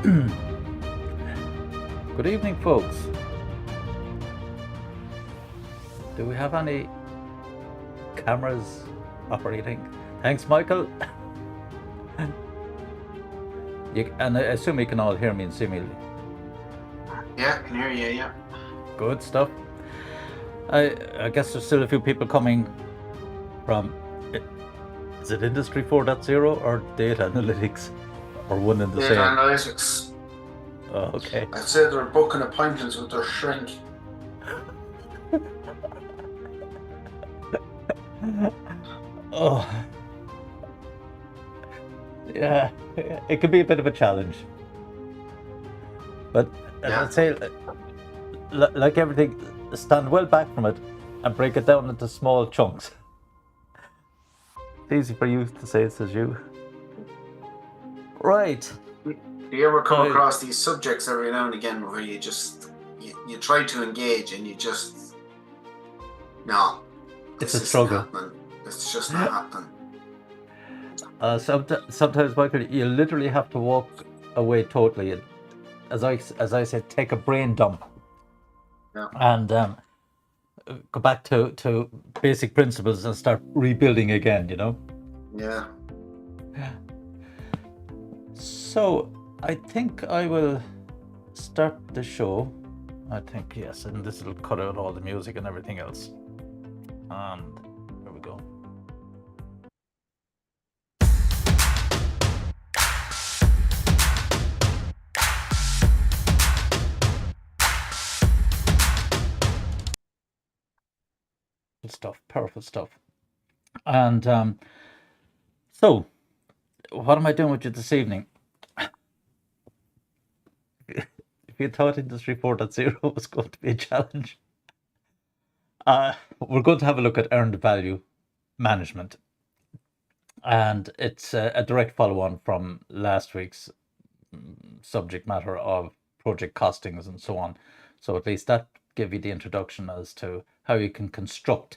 Good evening, folks. Do we have any cameras operating? Thanks, Michael. And I assume you can all hear me and see me. Yeah, I can hear you, yeah. Good stuff. I guess there's still a few people coming from, is it Industry 4.0 or Data Analytics? Or one and the Data same? analytics. Oh, okay. I'd say they're booking appointments with their shrink. Oh, yeah, it could be a bit of a challenge. But as I say, like everything, stand well back from it and break it down into small chunks. It's easy for you to say it as you. Right. Do you ever come across these subjects every now and again where you just, you try to engage and you just, no. It's a struggle. It's just not happening. Sometimes, Michael, you literally have to walk away totally. And as I said, take a brain dump. Yeah. And go back to basic principles and start rebuilding again, you know? Yeah. So I think I will start the show. I think, yes, and this will cut out all the music and everything else. And here we go. Stuff, powerful stuff. And so what am I doing with you this evening? If you thought Industry 4.0 was going to be a challenge, we're going to have a look at earned value management. And it's a direct follow-on from last week's subject matter of project costings and so on. So at least that gave you the introduction as to how you can construct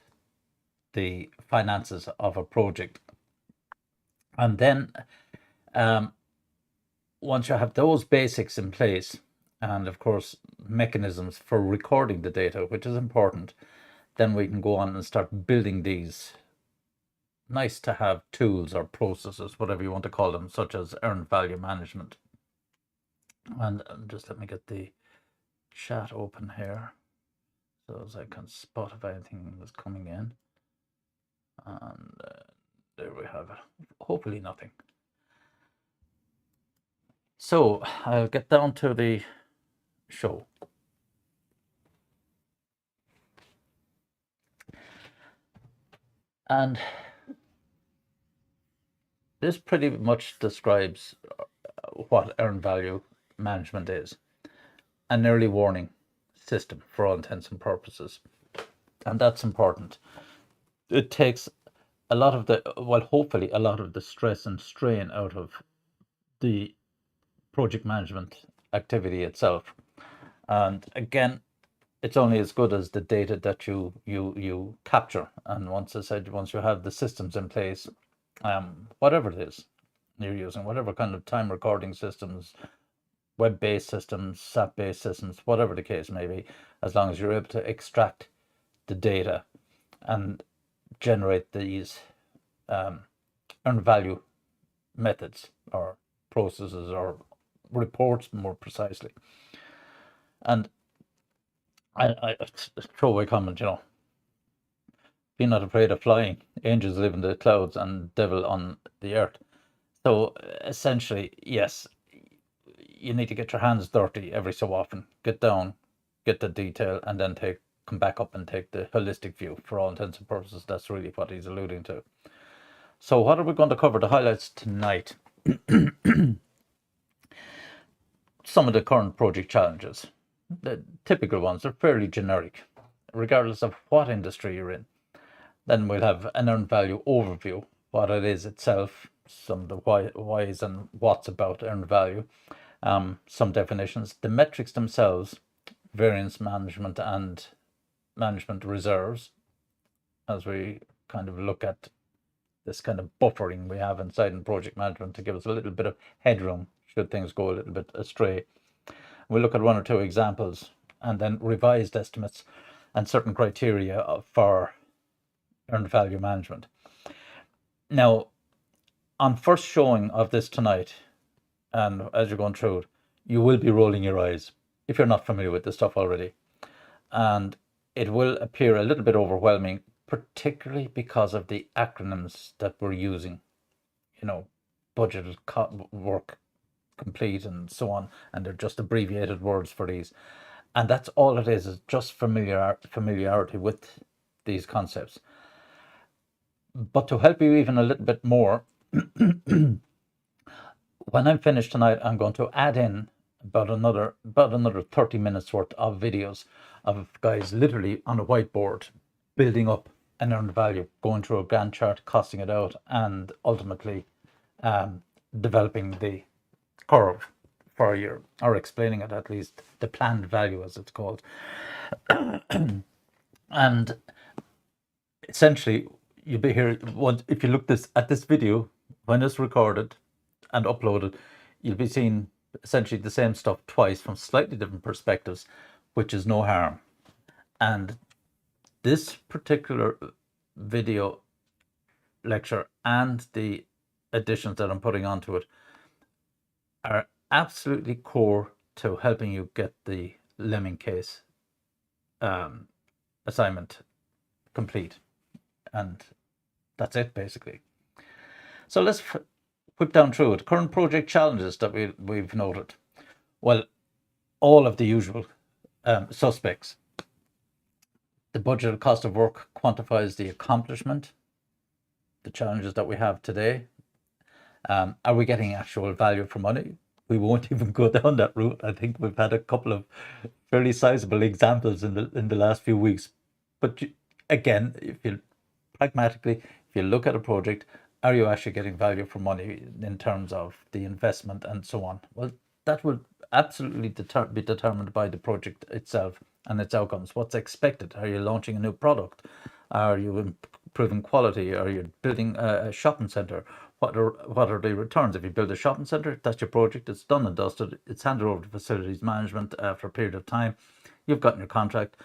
the finances of a project. And then once you have those basics in place, and of course mechanisms for recording the data, which is important, then we can go on and start building these nice to have tools or processes, whatever you want to call them, such as earned value management. And just let me get the chat open here so as I can spot if anything is coming in. And there we have it. Hopefully nothing. So I'll get down to the show. And this pretty much describes what earned value management is. An early warning system for all intents and purposes. And that's important. It takes a lot of the, well, hopefully a lot of the stress and strain out of the project management activity itself. And again, it's only as good as the data that you capture. And once you have the systems in place, whatever it is you're using, whatever kind of time recording systems, web-based systems, SAP-based systems, whatever the case may be, as long as you're able to extract the data and generate these earned value methods or processes or reports more precisely. And I throwaway comment, you know, be not afraid of flying. Angels live in the clouds and devil on the earth. So essentially, yes, you need to get your hands dirty every so often. Get down, get the detail, and then come back up and take the holistic view. For all intents and purposes, that's really what he's alluding to. So what are we going to cover? The highlights tonight. Some of the current project challenges. The typical ones are fairly generic, regardless of what industry you're in. Then we'll have an earned value overview, what it is itself, some of the whys and what's about earned value, some definitions, the metrics themselves, variance management and management reserves, as we kind of look at this kind of buffering we have inside in project management to give us a little bit of headroom should things go a little bit astray. We'll look at one or two examples and then revised estimates and certain criteria for earned value management. Now, on first showing of this tonight, and as you're going through it, you will be rolling your eyes if you're not familiar with this stuff already. And it will appear a little bit overwhelming, particularly because of the acronyms that we're using, budgeted work complete and so on, and they're just abbreviated words for these. And that's all it is just familiarity with these concepts. But to help you even a little bit more, when I'm finished tonight, I'm going to add in about another 30 minutes worth of videos of guys literally on a whiteboard building up an earned value, going through a Gantt chart, costing it out, and ultimately developing the curve for you, or explaining it, at least the planned value as it's called. And essentially, you'll be here. If you look at this video when it's recorded and uploaded, you'll be seeing essentially the same stuff twice from slightly different perspectives, which is no harm. And this particular video lecture and the additions that I'm putting onto it are absolutely core to helping you get the Lemming case assignment complete. And that's it, basically. So let's whip down through it. Current project challenges that we've noted. Well, all of the usual suspects. The budgeted cost of work quantifies the accomplishment, the challenges that we have today. Are we getting actual value for money? We won't even go down that route. I think we've had a couple of fairly sizable examples in the last few weeks. But again, if you look at a project, are you actually getting value for money in terms of the investment and so on? Well, that will absolutely be determined by the project itself and its outcomes. What's expected? Are you launching a new product? Are you improving quality? Are you building a shopping center? What are the returns? If you build a shopping center, that's your project. It's done and dusted. It's handed over to facilities management after a period of time. You've gotten your contract.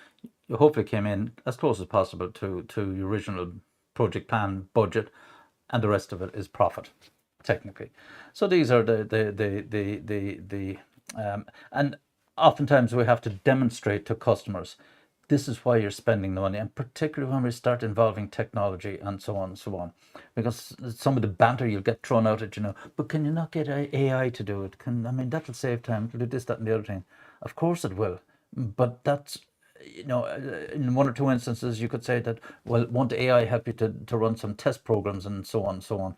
You hopefully came in as close as possible to your original project plan budget, and the rest of it is profit, technically. So these are and oftentimes we have to demonstrate to customers, this is why you're spending the money, and particularly when we start involving technology and so on and so on, because some of the banter you'll get thrown out at, but can you not get AI to do it? That'll save time, it'll do this, that, and the other thing. Of course it will, but that's, in one or two instances you could say that, well, won't AI help you to run some test programs and so on and so on?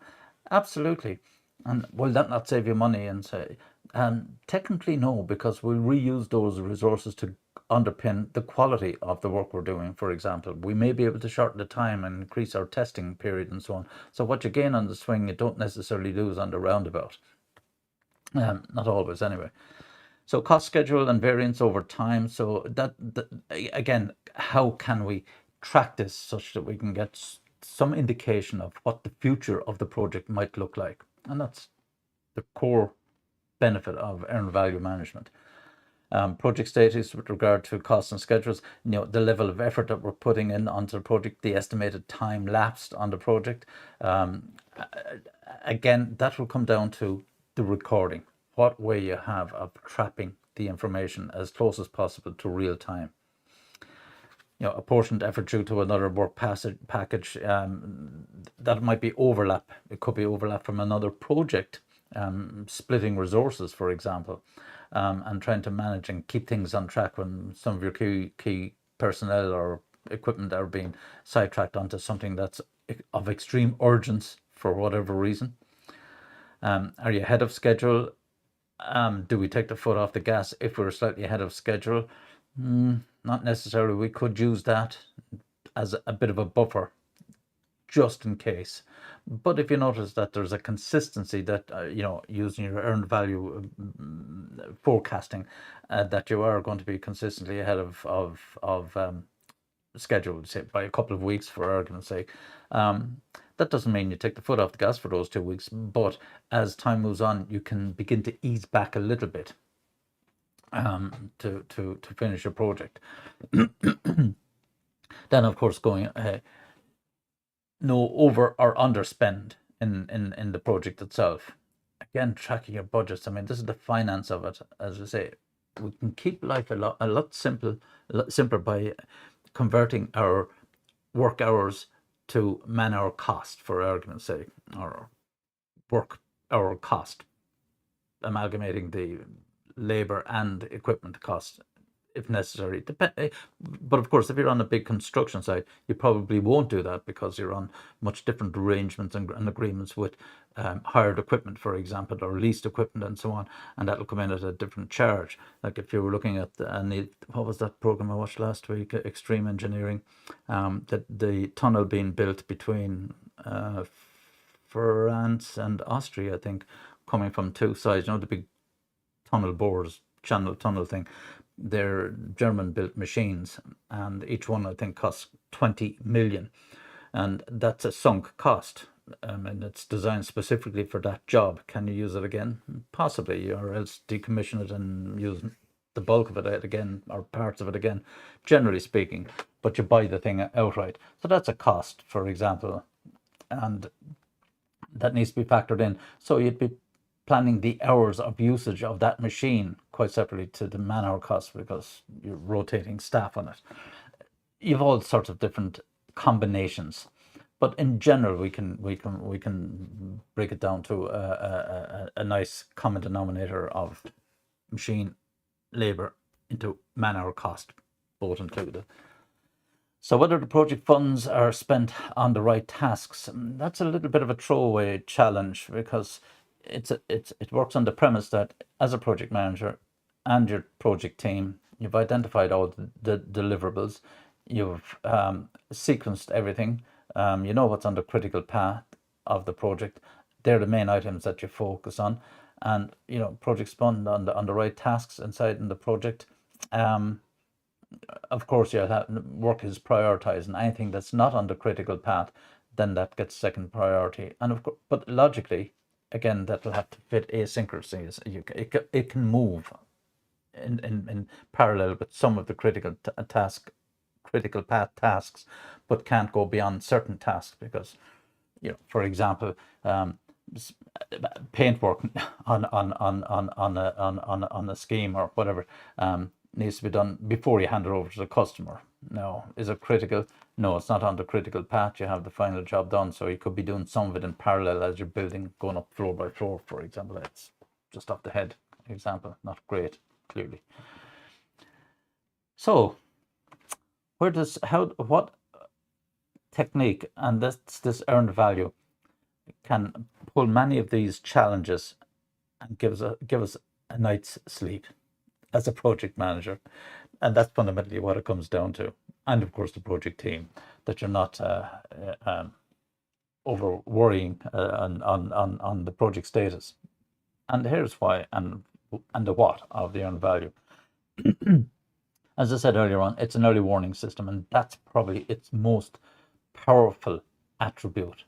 Absolutely. And will that not save you money? And say, technically no, because we'll reuse those resources to underpin the quality of the work we're doing. For example, we may be able to shorten the time and increase our testing period and so on. So what you gain on the swing, you don't necessarily lose on the roundabout. Not always, anyway. So cost, schedule, and variance over time. So that again, how can we track this such that we can get some indication of what the future of the project might look like? And that's the core benefit of earned value management. Project status with regard to costs and schedules, the level of effort that we're putting in onto the project, the estimated time lapsed on the project. Again, that will come down to the recording, what way you have of trapping the information as close as possible to real time. Apportioned effort due to another work package, that might be overlap. It could be overlap from another project, splitting resources, for example, and trying to manage and keep things on track when some of your key personnel or equipment are being sidetracked onto something that's of extreme urgency for whatever reason. Are you ahead of schedule? Do we take the foot off the gas if we're slightly ahead of schedule? Not necessarily. We could use that as a bit of a buffer, just in case. But if you notice that there's a consistency that, using your earned value forecasting, that you are going to be consistently ahead of schedule, say by a couple of weeks, for argument's sake, That doesn't mean you take the foot off the gas for those 2 weeks, but as time moves on, you can begin to ease back a little bit to finish your project. Then, of course, going no over or underspend in the project itself. Again, tracking your budgets. I mean, this is the finance of it. As I say, we can keep life a lot simpler by converting our work hours to man hour cost, for argument's sake, or work hour cost, amalgamating the labor and equipment cost if necessary. But of course, if you're on a big construction site, you probably won't do that because you're on much different arrangements and agreements with hired equipment, for example, or leased equipment and so on, and that'll come in at a different charge. Like if you were looking at what was that program I watched last week, Extreme Engineering, that the tunnel being built between France and Austria, I think, coming from two sides, the big tunnel bores, channel tunnel thing. They're German-built machines, and each one, I think, costs 20 million, and that's a sunk cost. And it's designed specifically for that job. Can you use it again? Possibly, or else decommission it and use the bulk of it again, or parts of it again, generally speaking. But you buy the thing outright. So that's a cost, for example, and that needs to be factored in. So you'd be planning the hours of usage of that machine quite separately to the man hour cost, because you're rotating staff on it. You've all sorts of different combinations, but in general, we can break it down to a nice common denominator of machine labor into man hour cost, both included. So whether the project funds are spent on the right tasks, that's a little bit of a throwaway challenge, because it works on the premise that as a project manager and your project team, you've identified all the deliverables, you've sequenced everything, you know what's on the critical path of the project. They're the main items that you focus on, and project spun on the right tasks inside in the project. Of course, work is prioritized, and anything that's not on the critical path, then that gets second priority. And of course, but logically, again, that will have to fit asynchronously. It can move in parallel with some of the critical path tasks, but can't go beyond certain tasks, because for example, paintwork on a scheme or whatever needs to be done before you hand it over to the customer. Now, is it critical? No, it's not on the critical path. You have the final job done, so you could be doing some of it in parallel as you're building, going up floor by floor, for example. It's just off the head example, not great, clearly. So what technique, and this earned value, can pull many of these challenges and give us a night's sleep as a project manager? And that's fundamentally what it comes down to. And of course, the project team, that you're not over worrying on the project status. And here's why, and the what of the earned value. As I said earlier on, it's an early warning system, and that's probably its most powerful attribute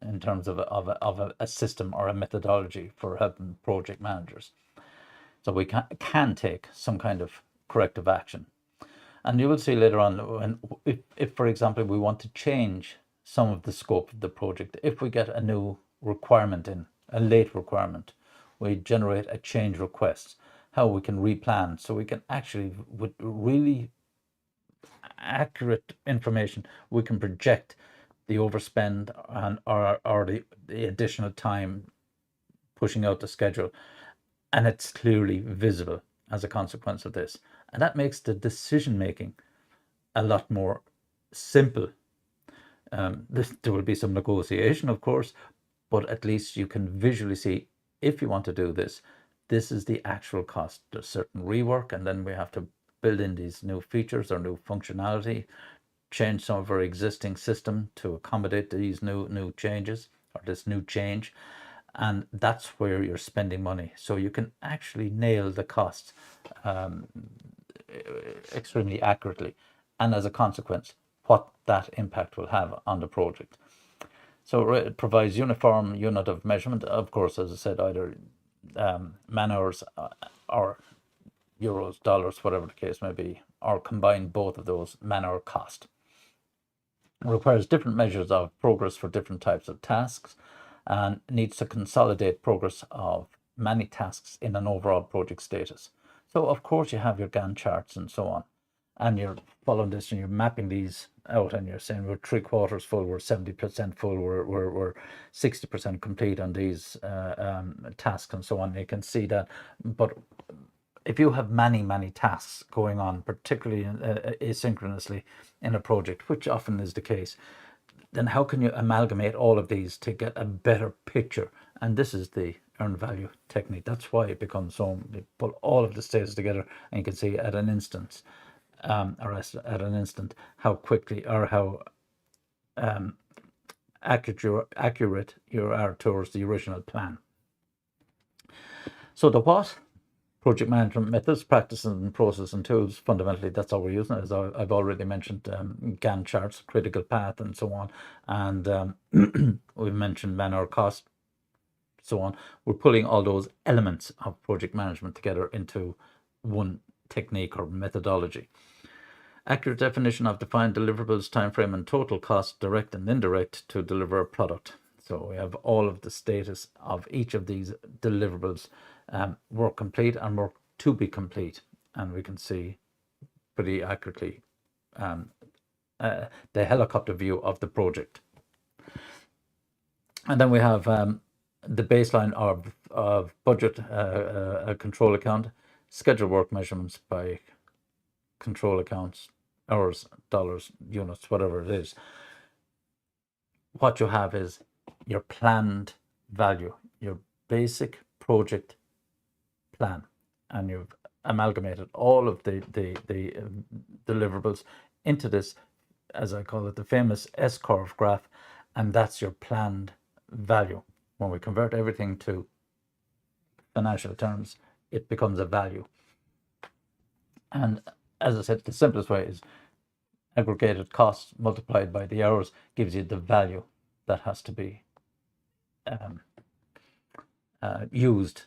in terms of a system or a methodology for helping project managers. So we can take some kind of corrective action. And you will see later on, if for example, we want to change some of the scope of the project, if we get a new requirement in, a late requirement, we generate a change request, how we can replan, so we can actually, with really accurate information, we can project the overspend or the additional time pushing out the schedule, and it's clearly visible as a consequence of this. And that makes the decision making a lot more simple. There will be some negotiation, of course, but at least you can visually see, if you want to do this, this is the actual cost. There's certain rework, and then we have to build in these new features or new functionality, change some of our existing system to accommodate these new changes, or this new change. And that's where you're spending money. So you can actually nail the costs extremely accurately, and as a consequence, what that impact will have on the project. So it provides uniform unit of measurement. Of course, as I said, either man hours or euros, dollars, whatever the case may be, or combine both of those, man hour cost. It requires different measures of progress for different types of tasks and needs to consolidate progress of many tasks in an overall project status. So of course you have your Gantt charts and so on, and you're following this and you're mapping these out and you're saying we're 3/4 full, we're 70% full, we're 60% complete on these tasks and so on. You can see that. But if you have many tasks going on, particularly asynchronously in a project, which often is the case, then how can you amalgamate all of these to get a better picture? And this is the earned value technique. That's why it becomes so, you pull all of the stages together and you can see at an instant, at an instant, how quickly or how accurate you are towards the original plan. So the what? Project management methods, practices and process and tools. Fundamentally, that's all we're using. As I've already mentioned, Gantt charts, critical path, and so on. And we've mentioned man-hour cost, so on. We're pulling all those elements of project management together into one technique or methodology. Accurate definition of defined deliverables, time frame, and total cost, direct and indirect, to deliver a product. So we have all of the status of each of these deliverables, work complete and work to be complete, and we can see pretty accurately the helicopter view of the project. And then we have the baseline of budget, a control account, schedule work measurements by control accounts, hours, dollars, units, whatever it is. What you have is your planned value, your basic project plan, and you've amalgamated all of the deliverables into this, as I call it, the famous S-curve graph, and that's your planned value. When we convert everything to financial terms, it becomes a value. And as I said, the simplest way is aggregated costs multiplied by the hours gives you the value that has to be used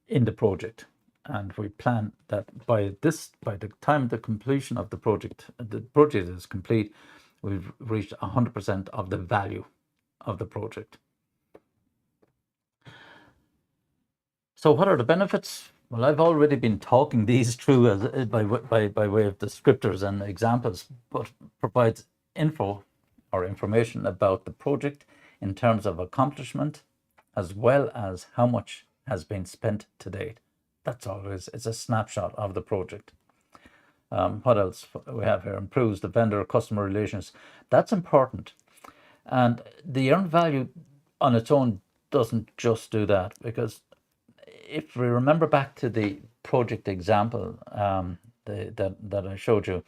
in the project. And we plan that by the time the completion of the project is complete, we've reached 100% of the value of the project. So what are the benefits? Well, I've already been talking these through as by way of descriptors and examples, but provides information about the project in terms of accomplishment, as well as how much has been spent to date. That's always, it's a snapshot of the project. What else we have here? Improves the vendor-customer relations. That's important. And the earned value on its own doesn't just do that, because if we remember back to the project example that I showed you,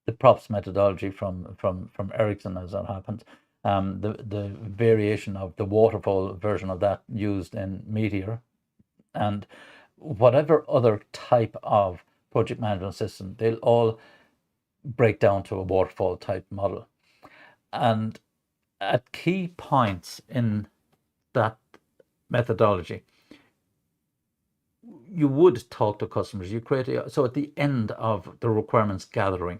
the props methodology from Ericsson, as that happens, the variation of the waterfall version of that used in Meteor, and whatever other type of project management system, they'll all break down to a waterfall type model. And at key points in that methodology, you would talk to customers. You create so at the end of the requirements gathering,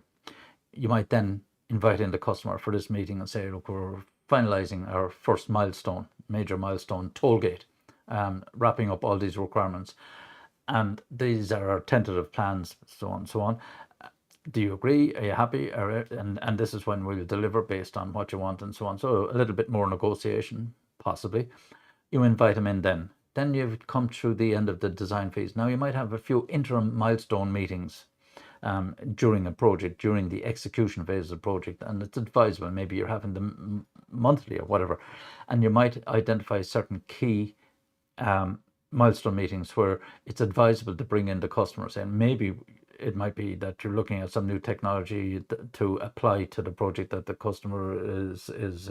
you might then invite in the customer for this meeting and say, look, we're finalizing our first milestone, major milestone, toll gate, wrapping up all these requirements, and these are our tentative plans, so on and so on. Do you agree? Are you happy? And this is when we'll deliver based on what you want, and so on. So a little bit more negotiation, possibly. You invite them in then. Then you've come through the end of the design phase. Now you might have a few interim milestone meetings during a project, during the execution phase of the project, and it's advisable. Maybe you're having them monthly or whatever, and you might identify certain key milestone meetings where it's advisable to bring in the customer, saying maybe it might be that you're looking at some new technology to apply to the project that the customer is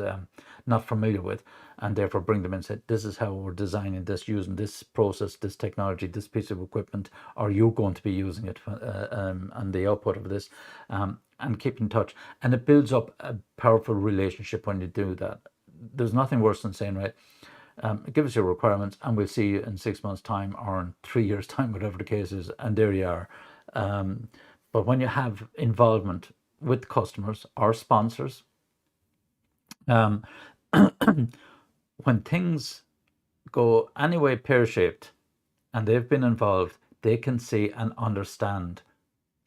not familiar with, and therefore bring them in and say, this is how we're designing this, using this process, this technology, this piece of equipment, are you going to be using it, and the output of this, and keep in touch. And it builds up a powerful relationship when you do that. there's nothing worse than saying, right, give us your requirements and we'll see you in 6 months' time or in 3 years' time, whatever the case is, and there you are. But when you have involvement with customers or sponsors, um, when things go anyway pear-shaped and they've been involved, they can see and understand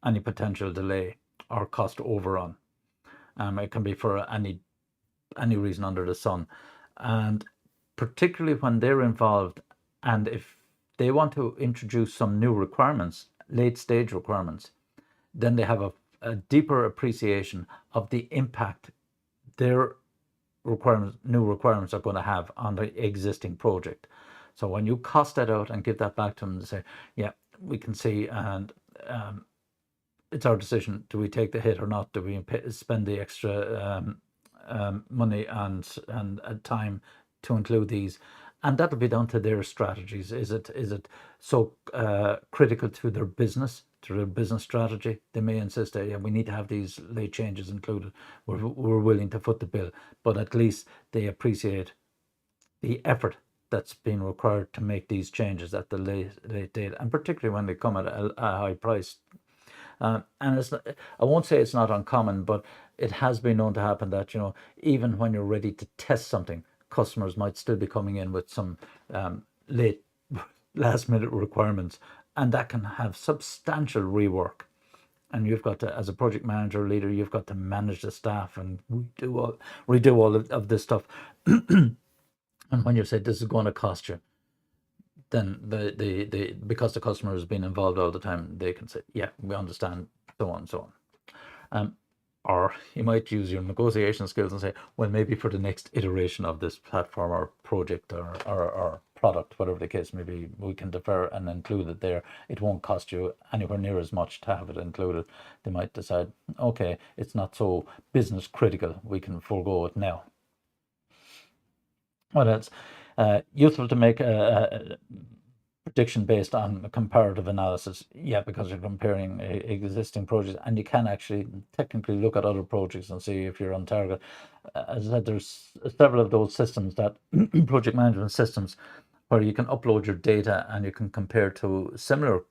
any potential delay or cost overrun. It can be for any reason under the sun, and particularly when they're involved, and if they want to introduce some new requirements, late stage requirements, then they have a deeper appreciation of the impact their new requirements are going to have on the existing project. So when you cost that out and give that back to them and say, yeah, we can see, and it's our decision, do we take the hit or not? Do we spend the extra money and time to include these? And that'll be down to their strategies. Is it so critical to their business strategy? They may insist that, yeah, we need to have these late changes included. We're willing to foot the bill, but at least they appreciate the effort that's been required to make these changes at the late date, and particularly when they come at a high price. And it's not, I won't say it's not uncommon, but it has been known to happen that, even when you're ready to test something, customers might still be coming in with some late last minute requirements, and that can have substantial rework. And you've got to, as a project manager leader, you've got to manage the staff and redo all of this stuff. And when you say this is going to cost you, then the because the customer has been involved all the time, they can say, yeah, we understand, so on and so on. Or you might use your negotiation skills and say, well, maybe for the next iteration of this platform or project or product, whatever the case may be, we can defer and include it there. It won't cost you anywhere near as much to have it included. They might decide, okay, it's not so business critical, we can forego it now. What else? Useful to make a prediction based on a comparative analysis. Yeah, because you're comparing existing projects, and you can actually technically look at other projects and see if you're on target. As I said, there's several of those systems, that project management systems, where you can upload your data and you can compare to similar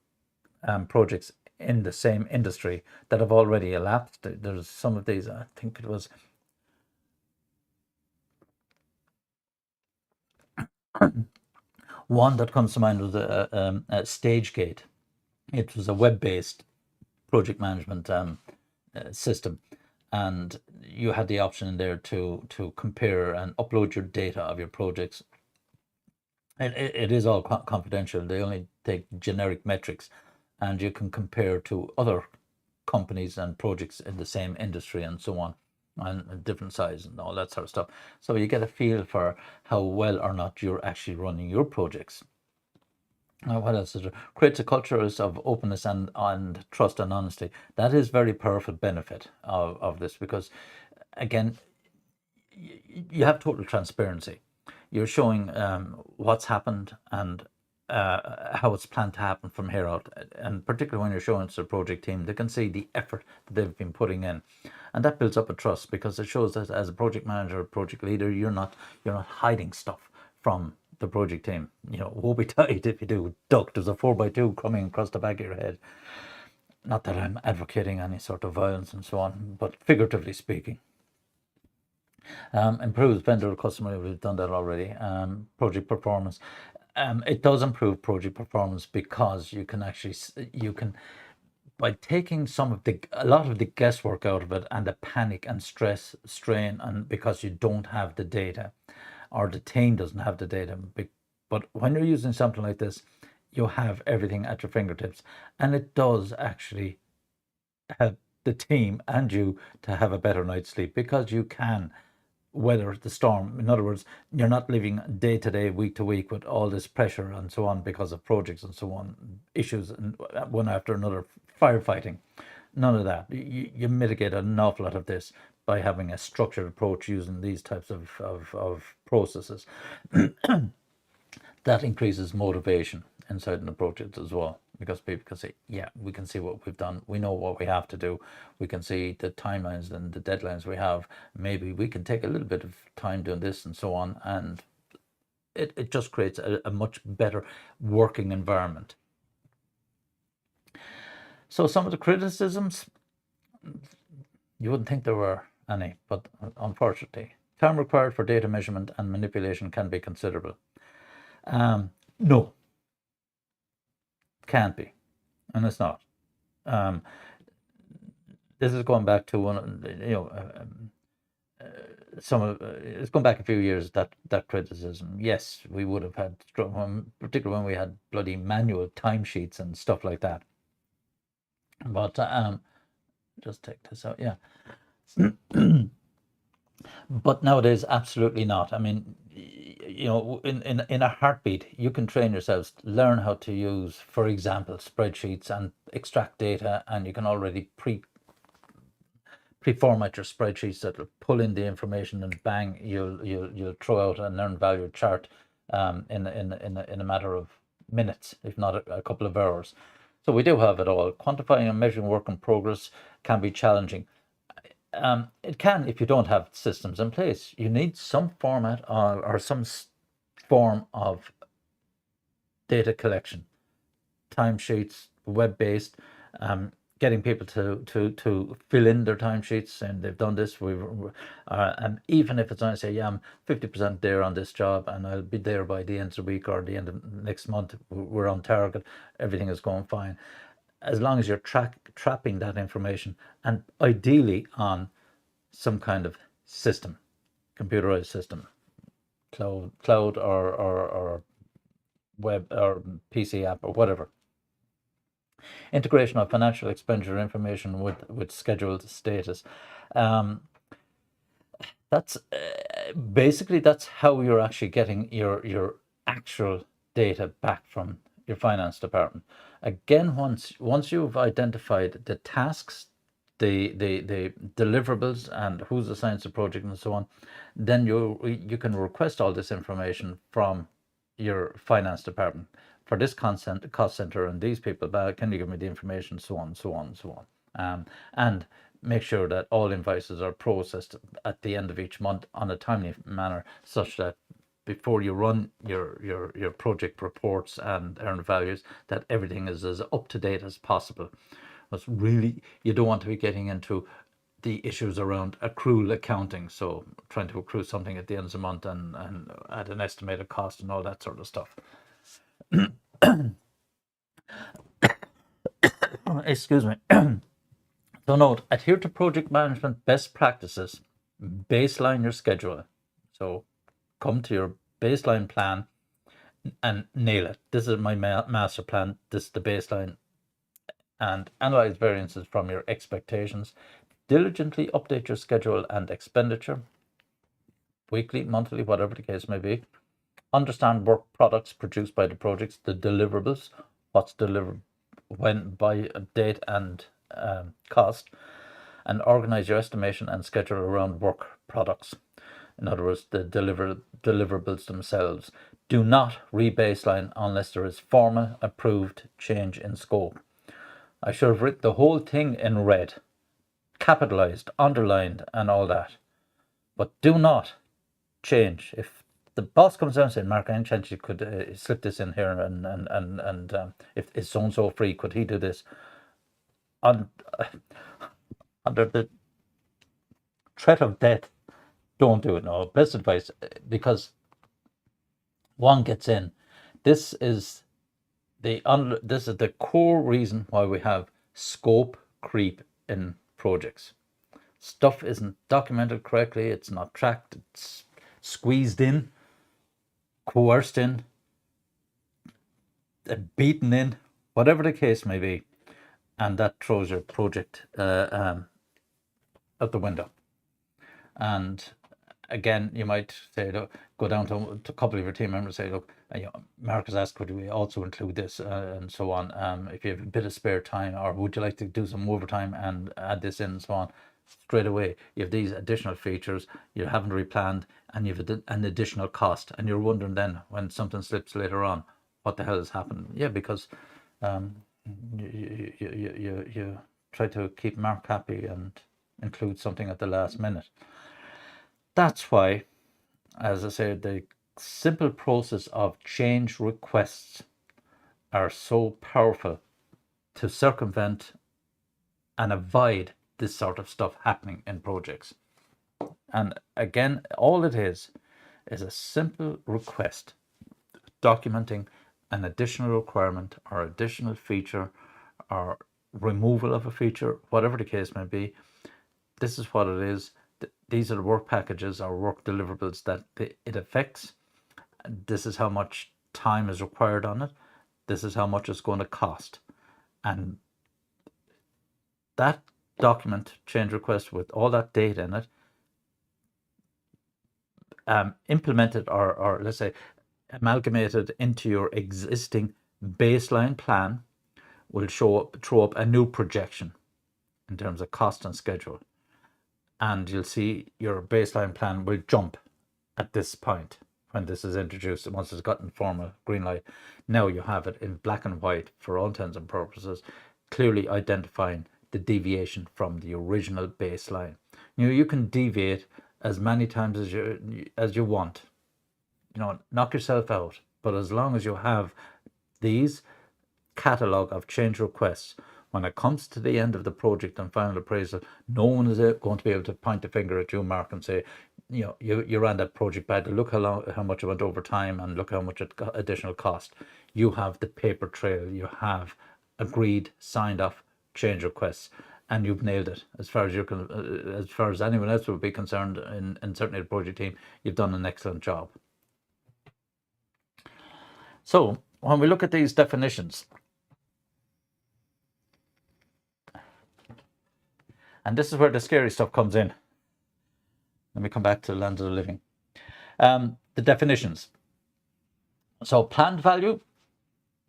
projects in the same industry that have already elapsed. There's some of these, I think it was one that comes to mind was a StageGate. It was a web-based project management system, and you had the option in there to compare and upload your data of your projects. It is all confidential. They only take generic metrics, and you can compare to other companies and projects in the same industry and so on, and different size and all that sort of stuff. So you get a feel for how well or not you're actually running your projects. What else is there? Creates a culture of openness and trust and honesty. That is very powerful benefit of this, because again, you have total transparency. You're showing what's happened and how it's planned to happen from here out, and particularly when you're showing it to the project team, they can see the effort that they've been putting in, and that builds up a trust, because it shows that as a project manager or project leader, you're not hiding stuff from the project team. Woe betide if you do. Duck, there's a 4x2 coming across the back of your head. Not that I'm advocating any sort of violence and so on, but figuratively speaking. Improves vendor customer, we've done that already. Project performance. It does improve project performance, because you can by taking a lot of the guesswork out of it, and the panic and stress strain, and because you don't have the data, or the team doesn't have the data. But when you're using something like this, you have everything at your fingertips, and it does actually help the team and you to have a better night's sleep, because you can weather the storm. In other words, you're not living day to day, week to week, with all this pressure and so on because of projects and so on, issues and one after another, firefighting. None of that. You mitigate an awful lot of this by having a structured approach using these types of processes. That increases motivation inside the project as well. because people can say, yeah, we can see what we've done. We know what we have to do. We can see the timelines and the deadlines we have. Maybe we can take a little bit of time doing this and so on. And it just creates a much better working environment. So some of the criticisms, you wouldn't think there were any, but unfortunately, time required for data measurement and manipulation can be considerable. No, can't be, and it's not. This is going back to one, it's going back a few years, that criticism. Yes, we would have had, particularly when we had bloody manual timesheets and stuff like that. But just take this out, yeah. But nowadays, absolutely not. I mean, in a heartbeat, you can train yourselves, learn how to use, for example, spreadsheets and extract data, and you can already pre-format your spreadsheets that will pull in the information, and bang, you'll throw out an earned value chart in a matter of minutes, if not a couple of hours. So we do have it all. Quantifying and measuring work in progress can be challenging. It can, if you don't have systems in place. You need some format or some form of data collection, timesheets, web-based, getting people to fill in their timesheets, and they've done this. And even if it's only say, yeah, I'm 50% there on this job, and I'll be there by the end of the week or the end of next month. We're on target. Everything is going fine. As long as you're trapping that information, and ideally on some kind of system, computerized system, cloud or web or PC app or whatever. Integration of financial expenditure information with scheduled status. That's basically, that's how you're actually getting your actual data back from your finance department. Again, once you've identified the tasks, the deliverables, and who's assigned to the project and so on, then you can request all this information from your finance department. For this cost center and these people, can you give me the information, so on, so on, so on. And make sure that all invoices are processed at the end of each month on a timely manner, such that before you run your project reports and earned values, that everything is as up to date as possible. But really, you don't want to be getting into the issues around accrual accounting, so trying to accrue something at the end of the month and at an estimated cost and all that sort of stuff. Excuse me. So note, adhere to project management best practices. Baseline your schedule. So come to your baseline plan and nail it. This is my master plan. This is the baseline. And analyze variances from your expectations. Diligently update your schedule and expenditure, weekly, monthly, whatever the case may be. Understand work products produced by the projects, the deliverables, what's delivered when, by date and cost, and organize your estimation and schedule around work products. In other words, the deliverables themselves. Do not re-baseline unless there is formal approved change in scope. I should have written the whole thing in red, capitalized, underlined, and all that. But do not change. If the boss comes down and says, Mark, any chance you could slip this in here, and if is so and so free, could he do this? Under the threat of death, don't do it. No, best advice, because one gets in. This is the core reason why we have scope creep in projects. Stuff isn't documented correctly, it's not tracked, it's squeezed in, coerced in, beaten in, whatever the case may be, and that throws your project out the window. And again, you might say, look, go down to a couple of your team members and say, look, Mark has asked, could we also include this and so on, if you have a bit of spare time, or would you like to do some overtime and add this in and so on. Straight away, you have these additional features, you haven't replanned, and you have an additional cost, and you're wondering then when something slips later on, what the hell has happened? Yeah, because You try to keep Mark happy and include something at the last minute. That's why, as I said, the simple process of change requests are so powerful to circumvent and avoid this sort of stuff happening in projects. And again, all it is a simple request documenting an additional requirement or additional feature or removal of a feature, whatever the case may be. This is what it is. These are the work packages or work deliverables that it affects. This is how much time is required on it. This is how much it's going to cost. And that document, change request with all that data in it, implemented or let's say amalgamated into your existing baseline plan, will throw up a new projection in terms of cost and schedule. And you'll see your baseline plan will jump at this point when this is introduced. And once it's gotten formal green light, now you have it in black and white for all intents and purposes, clearly identifying the deviation from the original baseline. You can deviate as many times as you want. Knock yourself out. But as long as you have these catalog of change requests, when it comes to the end of the project and final appraisal, no one is going to be able to point the finger at you, Mark, and say, you ran that project badly. Look how much it went over time, and look how much it got additional cost. You have the paper trail. You have agreed, signed off change requests, and you've nailed it. As far as anyone else would be concerned, and certainly the project team, you've done an excellent job. So when we look at these definitions, and this is where the scary stuff comes in. Let me come back to the land of the living. The definitions. So planned value,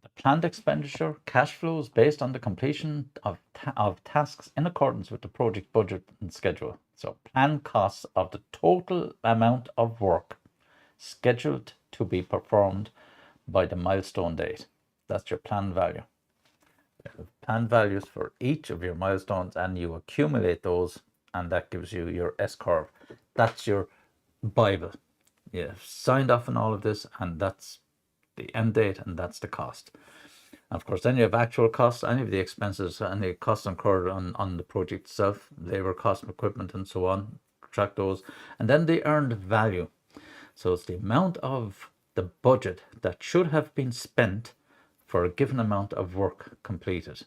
the planned expenditure, cash flows based on the completion of tasks in accordance with the project budget and schedule. So planned costs of the total amount of work scheduled to be performed by the milestone date. That's your planned value. Planned values for each of your milestones, and you accumulate those, and that gives you your S-curve. That's your Bible. You've signed off on all of this, and that's the end date, and that's the cost. And of course, then you have actual costs, any of the expenses, any costs incurred on the project itself, labor cost, equipment, and so on. Track those. And then the earned value. So it's the amount of the budget that should have been spent for a given amount of work completed.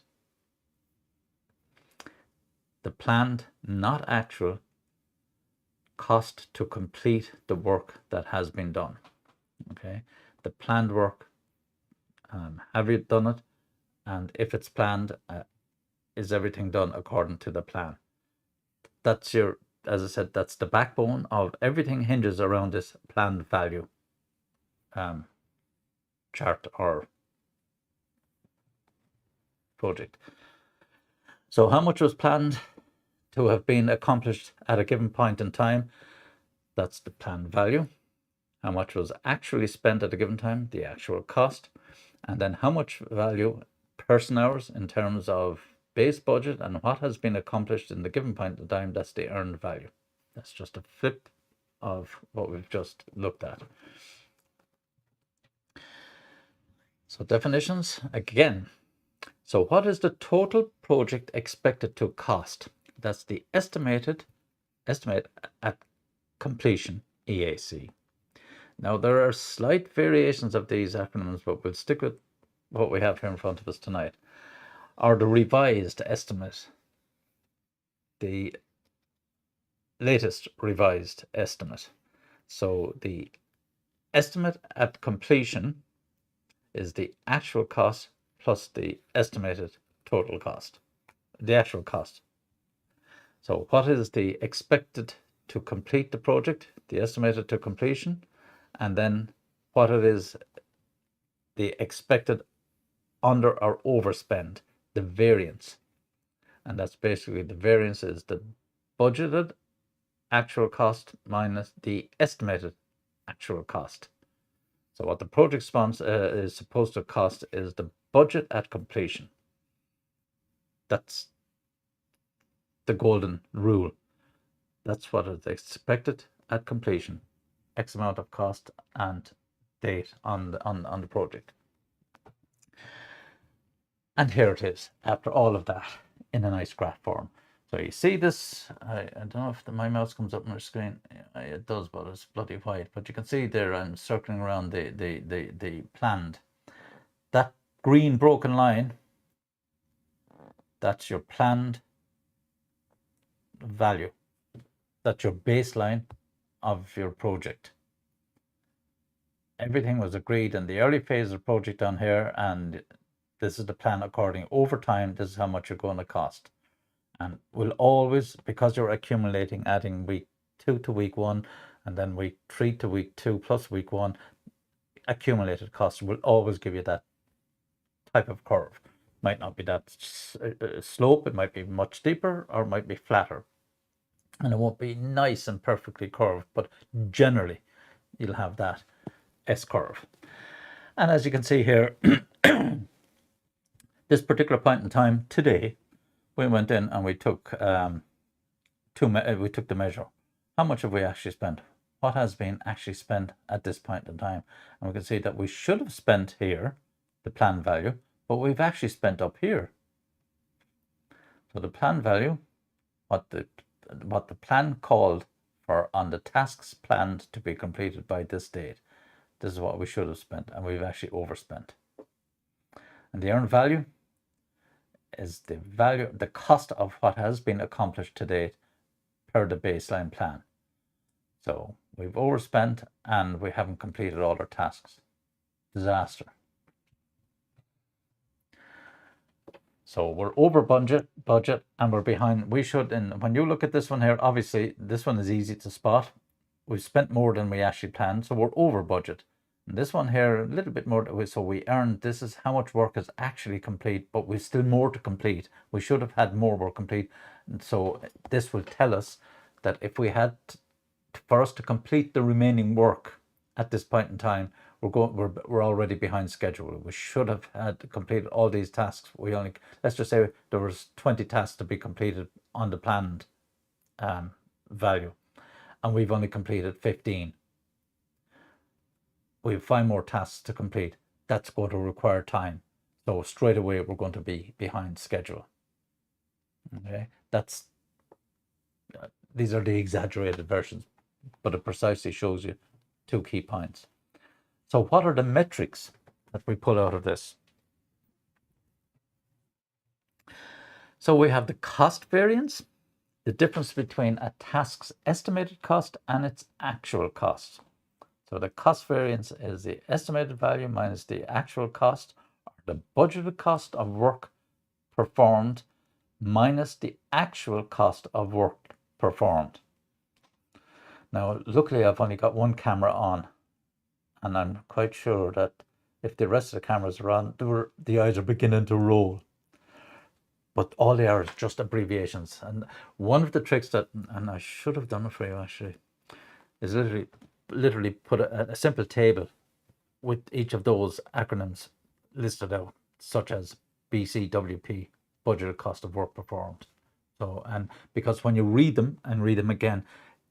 The planned, not actual, cost to complete the work that has been done. Okay, the planned work, have you done it? And if it's planned, is everything done according to the plan? That's your, as I said, that's the backbone of everything, hinges around this planned value chart or project. So how much was planned to have been accomplished at a given point in time? That's the planned value. How much was actually spent at a given time? The actual cost. And then how much value, person hours, in terms of base budget and what has been accomplished in the given point in time? That's the earned value. That's just a flip of what we've just looked at. So definitions again. So what is the total project expected to cost? That's the estimate at completion, EAC. Now there are slight variations of these acronyms, but we'll stick with what we have here in front of us tonight. Or the revised estimate, the latest revised estimate. So the estimate at completion is the actual cost plus the estimated total cost, the actual cost. So what is the expected to complete the project, the estimated to completion, and then what it is the expected under or overspend, the variance. And that's basically, the variance is the budgeted actual cost minus the estimated actual cost. So what the project sponsor is supposed to cost is the budget at completion. That's the golden rule. That's what is expected at completion. X amount of cost and date on the project. And here it is, after all of that, in a nice graph form. So you see this, I don't know if my mouse comes up on my screen. It does, but it's bloody white. But you can see there I'm circling around the planned. That green broken line, that's your planned value. That's your baseline of your project. Everything was agreed in the early phase of the project down here, and this is the plan according over time. This is how much you're going to cost. And we'll always, because you're accumulating, adding week 2 to week 1, and then week 3 to week 2 plus week 1, accumulated costs will always give you that type of curve. Might not be that slope, it might be much steeper, or it might be flatter. And it won't be nice and perfectly curved, but generally you'll have that S curve. And as you can see here, this particular point in time today, we went in and we took the measure. How much have we actually spent? What has been actually spent at this point in time? And we can see that we should have spent here the planned value, but we've actually spent up here. So the planned value, what the plan called for on the tasks planned to be completed by this date, this is what we should have spent, and we've actually overspent. And the earned value is the cost of what has been accomplished to date per the baseline plan. So we've overspent and we haven't completed all our tasks. Disaster. So we're over budget and we're behind. We should, and when you look at this one here, obviously this one is easy to spot. We've spent more than we actually planned, so we're over budget. And this one here, a little bit more, so we earned, this is how much work is actually complete, but we've still more to complete. We should have had more work complete. And so this will tell us that if we had, for us to complete the remaining work at this point in time, we're already behind schedule. We should have had completed all these tasks. We only, let's just say there was 20 tasks to be completed on the planned value, and we've only completed 15. We have 5 more tasks to complete. That's going to require time. So straight away, we're going to be behind schedule. Okay, these are the exaggerated versions, but it precisely shows you 2 key points. So what are the metrics that we pull out of this? So we have the cost variance, the difference between a task's estimated cost and its actual cost. So the cost variance is the estimated value minus the actual cost, or the budgeted cost of work performed minus the actual cost of work performed. Now, luckily, I've only got one camera on, and I'm quite sure that if the rest of the cameras are on, the eyes are beginning to roll. But all they are is just abbreviations. And one of the tricks that, and I should have done it for you actually, is literally put a simple table with each of those acronyms listed out, such as BCWP, budgeted cost of work performed. So, and because when you read them and read them again,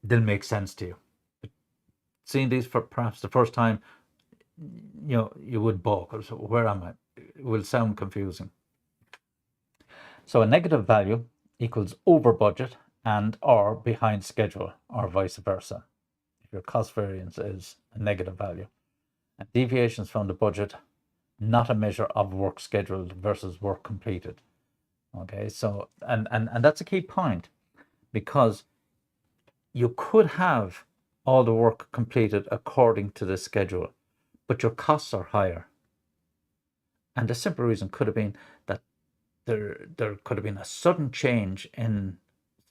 they'll make sense to you. But seeing these for perhaps the first time, you know, you would balk. So where am I? It will sound confusing. So a negative value equals over budget and or behind schedule, or vice versa. If your cost variance is a negative value. And deviations from the budget, not a measure of work scheduled versus work completed. Okay, so and that's a key point, because you could have all the work completed according to the schedule, but your costs are higher. And the simple reason could have been that there could have been a sudden change in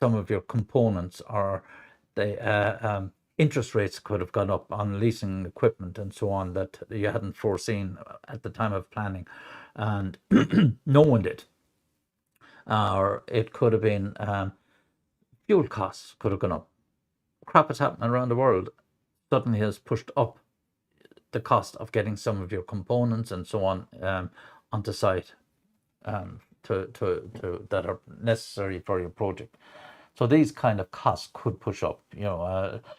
some of your components, or the interest rates could have gone up on leasing equipment and so on that you hadn't foreseen at the time of planning, and no one did. Or it could have been fuel costs could have gone up. Crap is happening around the world suddenly has pushed up the cost of getting some of your components and so on onto site that are necessary for your project. So these kind of costs could push up.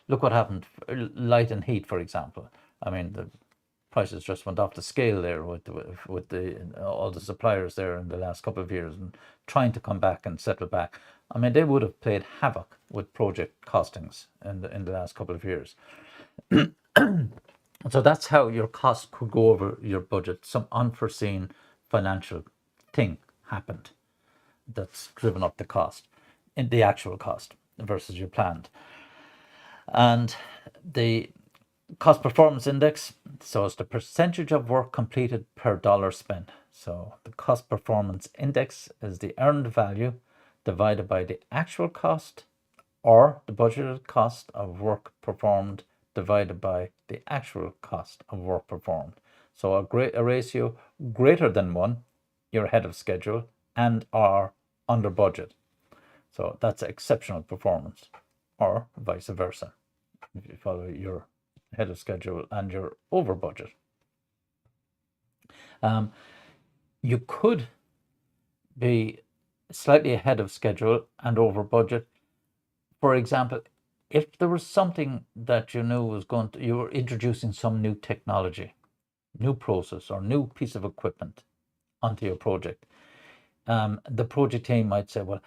Look what happened. Light and heat, for example. I mean, the prices just went off the scale there with all the suppliers there in the last couple of years, and trying to come back and settle back. I mean, they would have played havoc with project costings in the last couple of years. So that's how your costs could go over your budget. Some unforeseen financial thing happened that's driven up the cost, in the actual cost versus your planned. And the cost performance index, so it's the percentage of work completed per dollar spent. So the cost performance index is the earned value divided by the actual cost, or the budgeted cost of work performed divided by the actual cost of work performed. So a ratio greater than 1, you're ahead of schedule and are under budget. So that's exceptional performance, or vice versa. If you follow, you're ahead of schedule and you're over budget. You could be slightly ahead of schedule and over budget. For example, if there was something that you knew was you were introducing some new technology, new process, or new piece of equipment onto your project, the project team might say, well,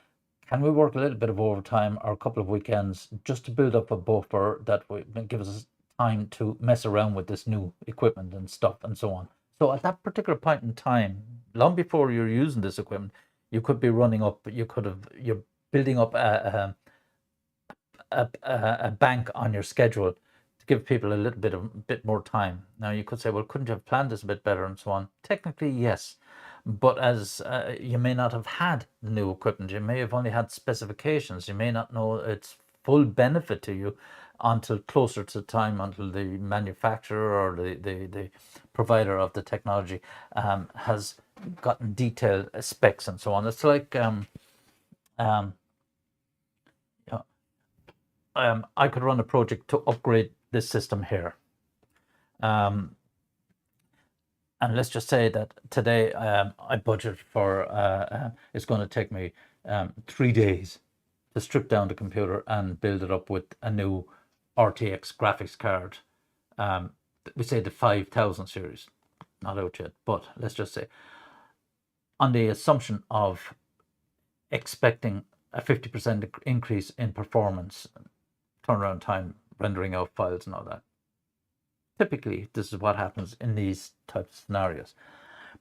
can we work a little bit of overtime or a couple of weekends just to build up a buffer that will give us time to mess around with this new equipment and stuff and so on. So at that particular point in time, long before you're using this equipment, you could be running up, you're building up a bank on your schedule to give people a bit more time. Now you could say, well, couldn't you have planned this a bit better and so on? Technically, yes. But as you may not have had the new equipment, you may have only had specifications. You may not know its full benefit to you until closer to time, until the manufacturer or the provider of the technology has gotten detailed specs and so on. It's like I could run a project to upgrade this system here. And let's just say that today I budget for, it's going to take me 3 days to strip down the computer and build it up with a new RTX graphics card. We say the 5000 series, not out yet, but let's just say on the assumption of expecting a 50% increase in performance, turnaround time, rendering out files and all that. Typically, this is what happens in these types of scenarios.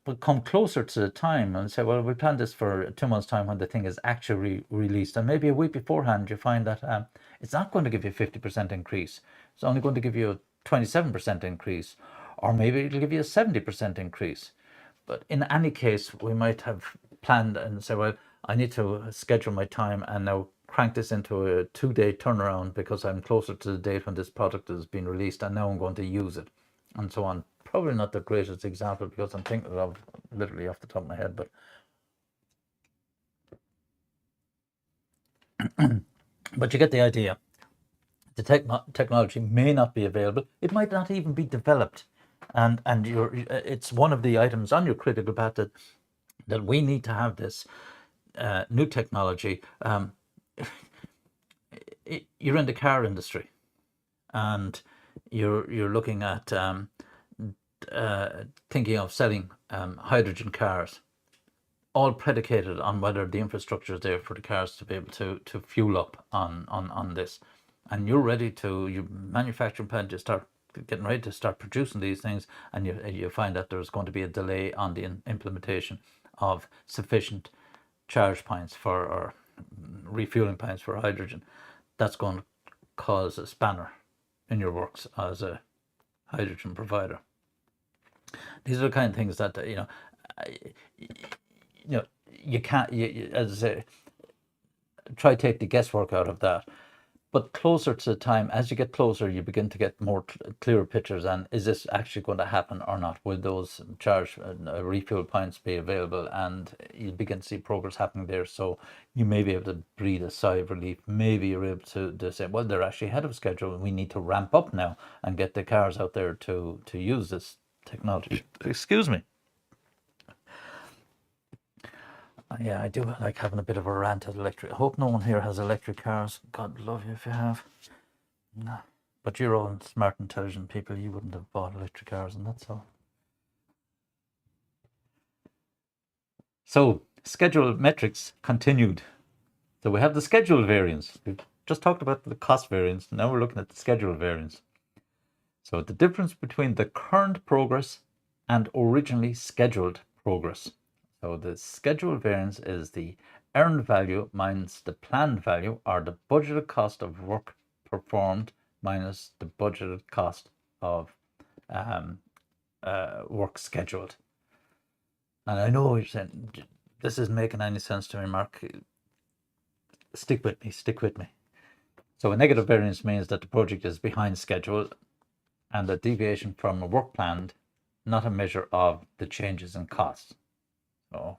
But come closer to the time and say, well, we planned this for 2 months' time when the thing is actually released. And maybe a week beforehand, you find that it's not going to give you a 50% increase. It's only going to give you a 27% increase. Or maybe it'll give you a 70% increase. But in any case, we might have planned and say, well, I need to schedule my time and now crank this into a 2-day turnaround because I'm closer to the date when this product has been released and now I'm going to use it and so on. Probably not the greatest example because I'm thinking of literally off the top of my head, but you get the idea. The technology may not be available. It might not even be developed, and it's one of the items on your critical path that we need to have this new technology. You're in the car industry, and you're looking at thinking of selling hydrogen cars, all predicated on whether the infrastructure is there for the cars to be able to fuel up on this. And you're ready to, you manufacturing plant, you start getting ready to start producing these things, and you find that there's going to be a delay on the implementation of sufficient charge points or refueling points for hydrogen. That's going to cause a spanner in your works as a hydrogen provider. These are the kind of things that you can't, as I say, try to take the guesswork out of that. But closer to the time, as you get closer, you begin to get more clearer pictures. And is this actually going to happen or not? Will those charge refuel points be available? And you begin to see progress happening there. So you may be able to breathe a sigh of relief. Maybe you're able to say, well, they're actually ahead of schedule, and we need to ramp up now and get the cars out there to use this technology. Excuse me. Yeah, I do like having a bit of a rant at electric. I hope no one here has electric cars. God love you if you have. No. But you're all smart, intelligent people. You wouldn't have bought electric cars, and that's all. So, schedule metrics continued. So we have the schedule variance. We've just talked about the cost variance. Now we're looking at the schedule variance. So the difference between the current progress and originally scheduled progress. So the schedule variance is the earned value minus the planned value, or the budgeted cost of work performed minus the budgeted cost of work scheduled. And I know you're saying, this isn't making any sense to me, Mark. Stick with me, stick with me. So a negative variance means that the project is behind schedule, and a deviation from a work planned, not a measure of the changes in costs. So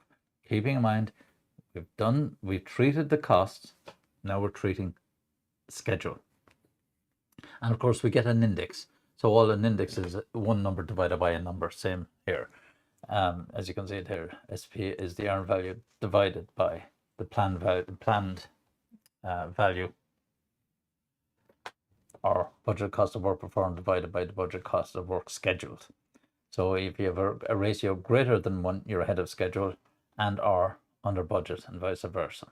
keeping in mind, we've treated the costs, now we're treating schedule. And of course we get an index. So all an index is one number divided by a number, same here. As you can see there, SP is the earned value divided by the planned value, or budget cost of work performed divided by the budget cost of work scheduled. So if you have a ratio greater than 1, you're ahead of schedule and are under budget, and vice versa.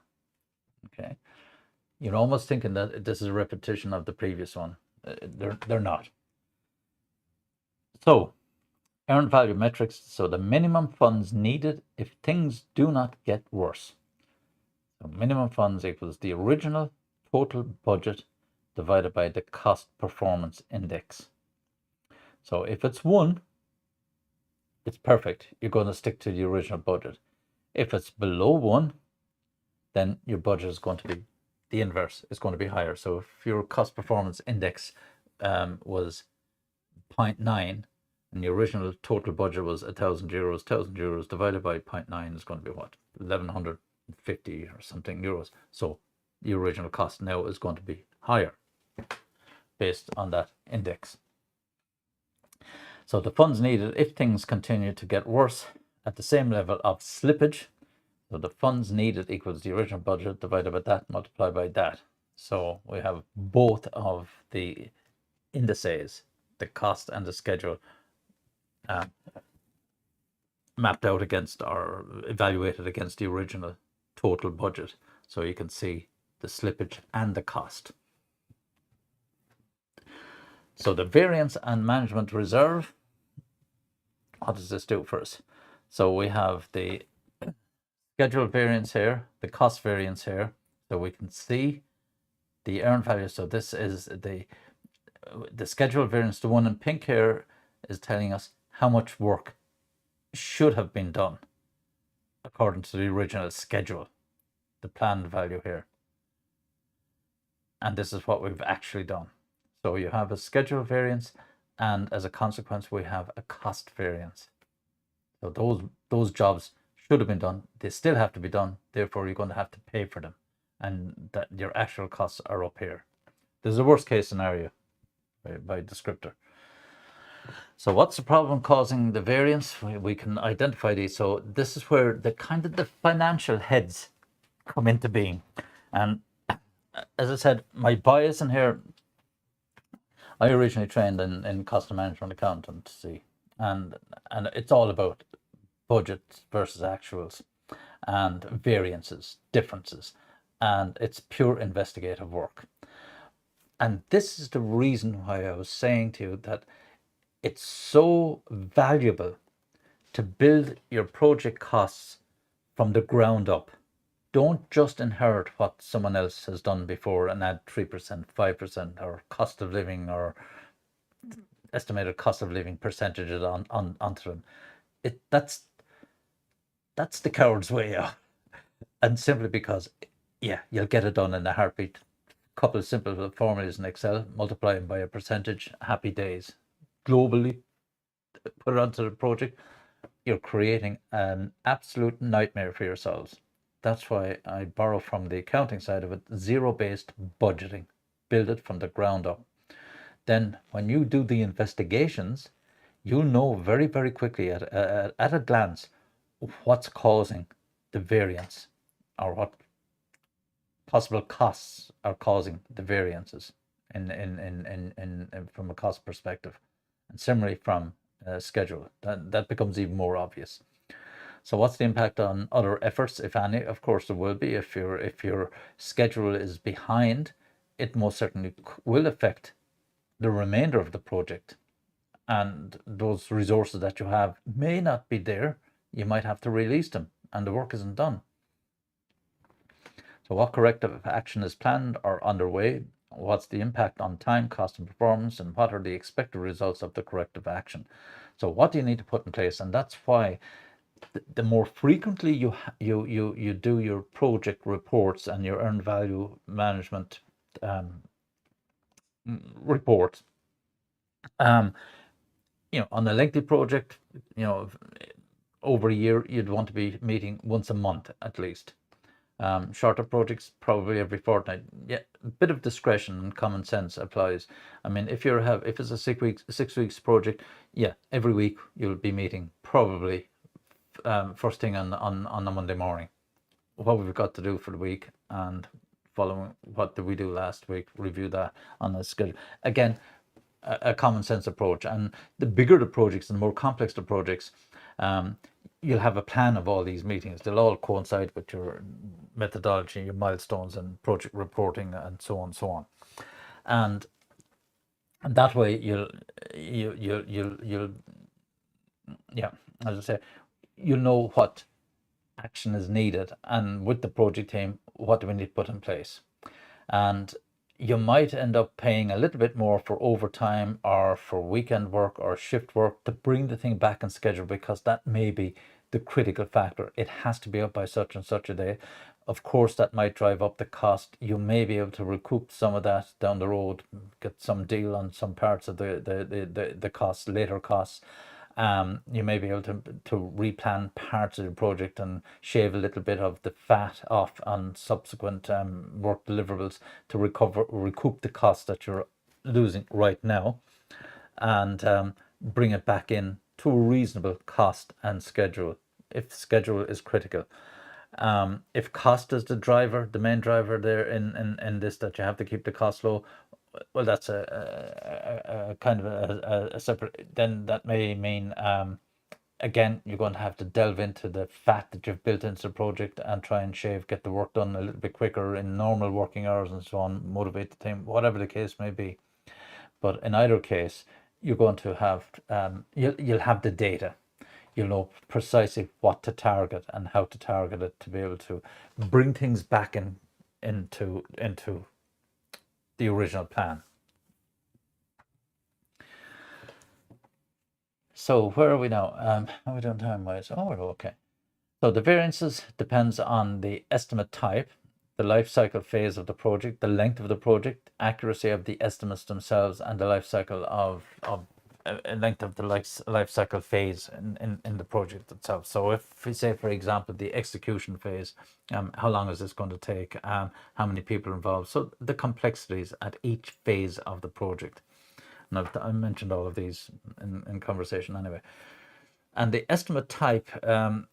Okay, you're almost thinking that this is a repetition of the previous one. They're not. So earned value metrics. So the minimum funds needed if things do not get worse. So minimum funds equals the original total budget divided by the cost performance index. So if it's 1, it's perfect. You're going to stick to the original budget. If it's below 1, then your budget is going to be the inverse. It's going to be higher. So if your cost performance index was 0.9 and the original total budget was €1,000, €1,000 divided by 0.9 is going to be what? 1,150 or something euros. So the original cost now is going to be higher based on that index. So the funds needed if things continue to get worse at the same level of slippage. So the funds needed equals the original budget divided by that multiplied by that. So we have both of the indices, the cost and the schedule, mapped out against or evaluated against the original total budget. So you can see the slippage and the cost. So the variance and management reserve, what does this do for us? So we have the schedule variance here, the cost variance here. So we can see the earned value. So this is the schedule variance. The one in pink here is telling us how much work should have been done according to the original schedule, the planned value here. And this is what we've actually done. So you have a schedule variance, and as a consequence, we have a cost variance. So those jobs should have been done. They still have to be done. Therefore, you're going to have to pay for them, and that your actual costs are up here. There's a worst case scenario by descriptor. So what's the problem causing the variance? We can identify these. So this is where the financial heads come into being. And as I said, my bias in here, I originally trained in cost management accountancy, and it's all about budgets versus actuals and variances, differences, and it's pure investigative work. And this is the reason why I was saying to you that it's so valuable to build your project costs from the ground up. Don't just inherit what someone else has done before and add 3%, 5%, or cost of living or estimated cost of living percentages onto them. That's the coward's way out. And simply because, yeah, you'll get it done in a heartbeat. Couple of simple formulas in Excel, multiply them by a percentage, happy days. Globally, put it onto the project, you're creating an absolute nightmare for yourselves. That's why I borrow from the accounting side of it, zero-based budgeting. Build it from the ground up. Then when you do the investigations, you'll know very, very quickly at a glance what's causing the variance, or what possible costs are causing the variances in from a cost perspective, and similarly from schedule. That becomes even more obvious. So what's the impact on other efforts, if any? Of course there will be. If your schedule is behind, it most certainly will affect the remainder of the project, and those resources that you have may not be there. You might have to release them and the work isn't done. So what corrective action is planned or underway? What's the impact on time, cost, and performance, and what are the expected results of the corrective action? So what do you need to put in place? And that's why the more frequently you do your project reports and your earned value management report, on a lengthy project, over a year, you'd want to be meeting once a month at least. Shorter projects, probably every fortnight. Yeah, a bit of discretion and common sense applies. I mean, if it's a 6 weeks project, yeah, every week you'll be meeting probably first thing on a Monday morning. What we've got to do for the week, and following what did we do last week, review that on the schedule. Again, a common sense approach. And the bigger the projects and the more complex the projects, you'll have a plan of all these meetings. They'll all coincide with your methodology, your milestones, and project reporting, and so on and so on. And that way you'll yeah, as I say, you'll know what action is needed, and with the project team, what do we need to put in place. And you might end up paying a little bit more for overtime or for weekend work or shift work to bring the thing back in schedule, because that may be the critical factor. It has to be up by such and such a day. Of course, that might drive up the cost. You may be able to recoup some of that down the road, get some deal on some parts of the costs, later costs. You may be able to replan parts of the project and shave a little bit of the fat off on subsequent work deliverables to recoup the cost that you're losing right now, and bring it back in to a reasonable cost and schedule, if schedule is critical. If cost is the main driver there in this, that you have to keep the cost low, well, that's a kind of a separate. Then that may mean, again, you're going to have to delve into the fat that you've built into the project and try and get the work done a little bit quicker in normal working hours and so on, motivate the team, whatever the case may be. But in either case, you're going to have, you'll have the data. You'll know precisely what to target and how to target it to be able to bring things back into the original plan. So where are we now? How are we doing time-wise? Oh, we're okay. So the variances depends on the estimate type, the life cycle phase of the project, the length of the project, accuracy of the estimates themselves, and the life cycle of length of the life cycle phase in the project itself. So if we say, for example, the execution phase, how long is this going to take? How many people are involved? So the complexities at each phase of the project. And I mentioned all of these in conversation anyway. And the estimate type, again,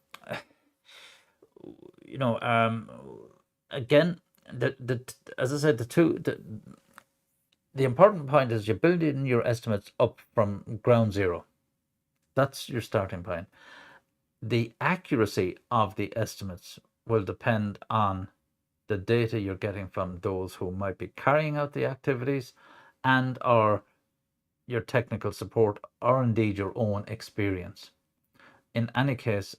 as I said, the important point is you're building your estimates up from ground zero. That's your starting point. The accuracy of the estimates will depend on the data you're getting from those who might be carrying out the activities, and or your technical support, or indeed your own experience. In any case,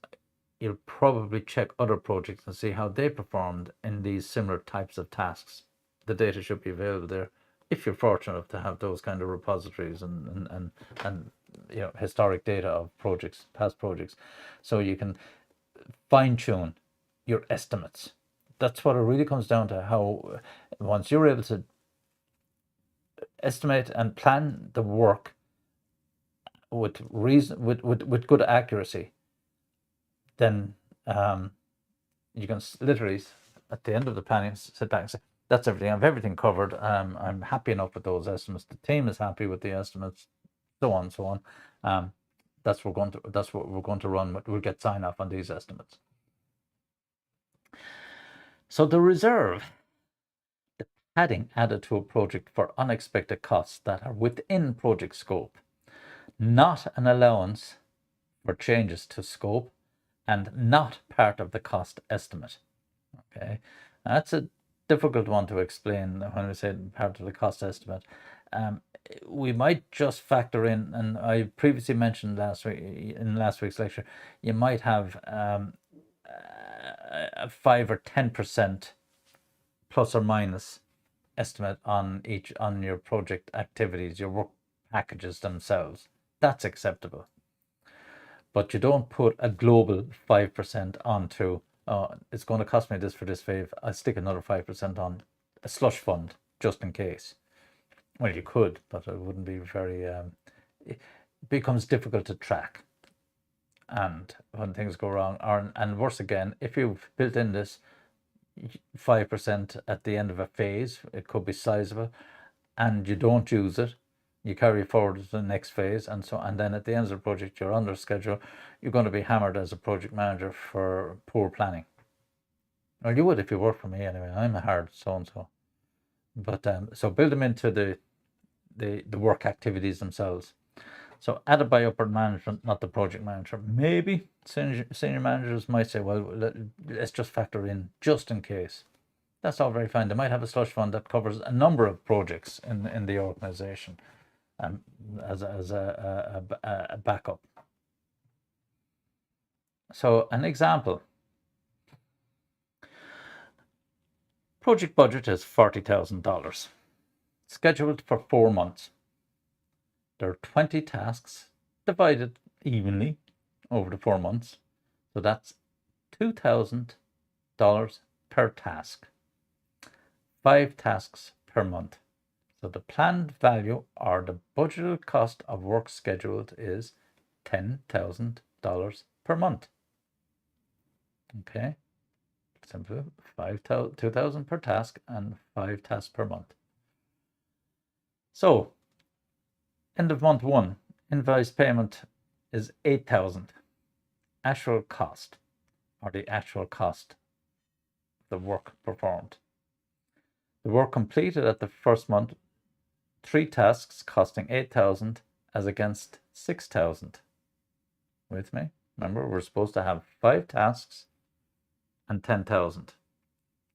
you'll probably check other projects and see how they performed in these similar types of tasks. The data should be available there, if you're fortunate enough to have those kind of repositories and historic data of projects, past projects, so you can fine-tune your estimates. That's what it really comes down to. How, once you're able to estimate and plan the work with good accuracy, then you can literally, at the end of the planning, sit back and say, that's everything. I've everything covered. I'm happy enough with those estimates. The team is happy with the estimates, so on and so on. That's what we're going to run with. We'll get sign off on these estimates. So the reserve, the padding added to a project for unexpected costs that are within project scope, not an allowance for changes to scope and not part of the cost estimate. Okay, that's a difficult one to explain when we say part of the cost estimate. We might just factor in, and I previously mentioned last week's lecture, you might have a 5 or 10% plus or minus estimate on your project activities, your work packages themselves. That's acceptable. But you don't put a global 5% onto, it's going to cost me this for this phase, I'll stick another 5% on a slush fund just in case. Well, you could, but it wouldn't be very, it becomes difficult to track. And when things go wrong, and worse again, if you've built in this 5% at the end of a phase, it could be sizable, and you don't use it, you carry forward to the next phase, and then at the end of the project you're under schedule, you're going to be hammered as a project manager for poor planning. Or you would if you work for me anyway. I'm a hard so-and-so. But so build them into the work activities themselves. So added by upper management, not the project manager. Maybe senior managers might say, well, let's just factor in just in case. That's all very fine. They might have a slush fund that covers a number of projects in the organization, as a backup. So an example. Project budget is $40,000, scheduled for 4 months. There are 20 tasks divided evenly over the 4 months. So that's $2,000 per task. 5 tasks per month. So the planned value or the budgeted cost of work scheduled is $10,000 per month. Okay, simple. 2,000 per task and 5 tasks per month. So end of month 1, invoice payment is 8,000. Actual cost, or the actual cost of the work performed. The work completed at the first month, 3 tasks costing 8,000 as against 6,000. With me? Remember, we're supposed to have 5 tasks and 10,000.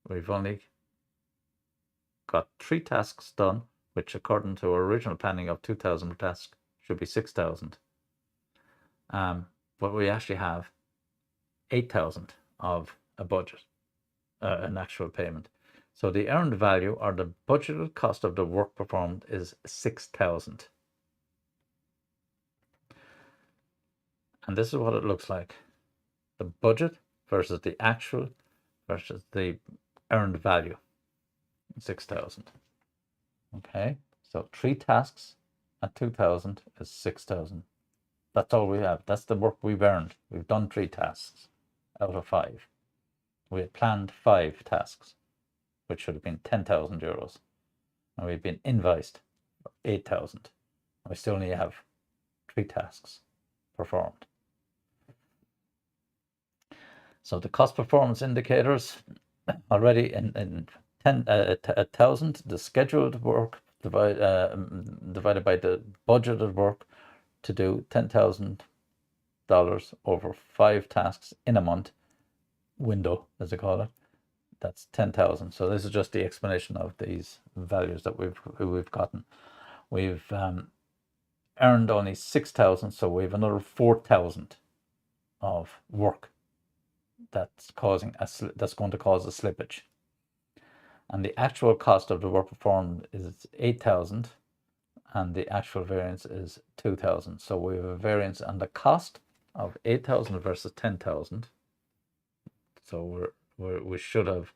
We've only got 3 tasks done, which according to our original planning of 2,000 per task should be 6,000. But we actually have 8,000 of a budget, an actual payment. So the earned value or the budgeted cost of the work performed is 6,000. And this is what it looks like. The budget versus the actual versus the earned value, 6,000. Okay, so 3 tasks at 2,000 is 6,000. That's all we have. That's the work we've earned. We've done 3 tasks out of 5. We had planned 5 tasks, which should have been 10,000 euros. And we've been invoiced for 8,000. We still only have 3 tasks performed. So the cost performance indicators already in 1,000, the scheduled work divided by the budgeted work to do $10,000 over 5 tasks in a month window, as they call it. That's 10,000. So this is just the explanation of these values that we've gotten. We've earned only 6,000, so we have another 4,000 of work that's going to cause a slippage. And the actual cost of the work performed is 8,000, and the actual variance is 2,000. So we have a variance on the cost of 8,000 versus 10,000. So we should have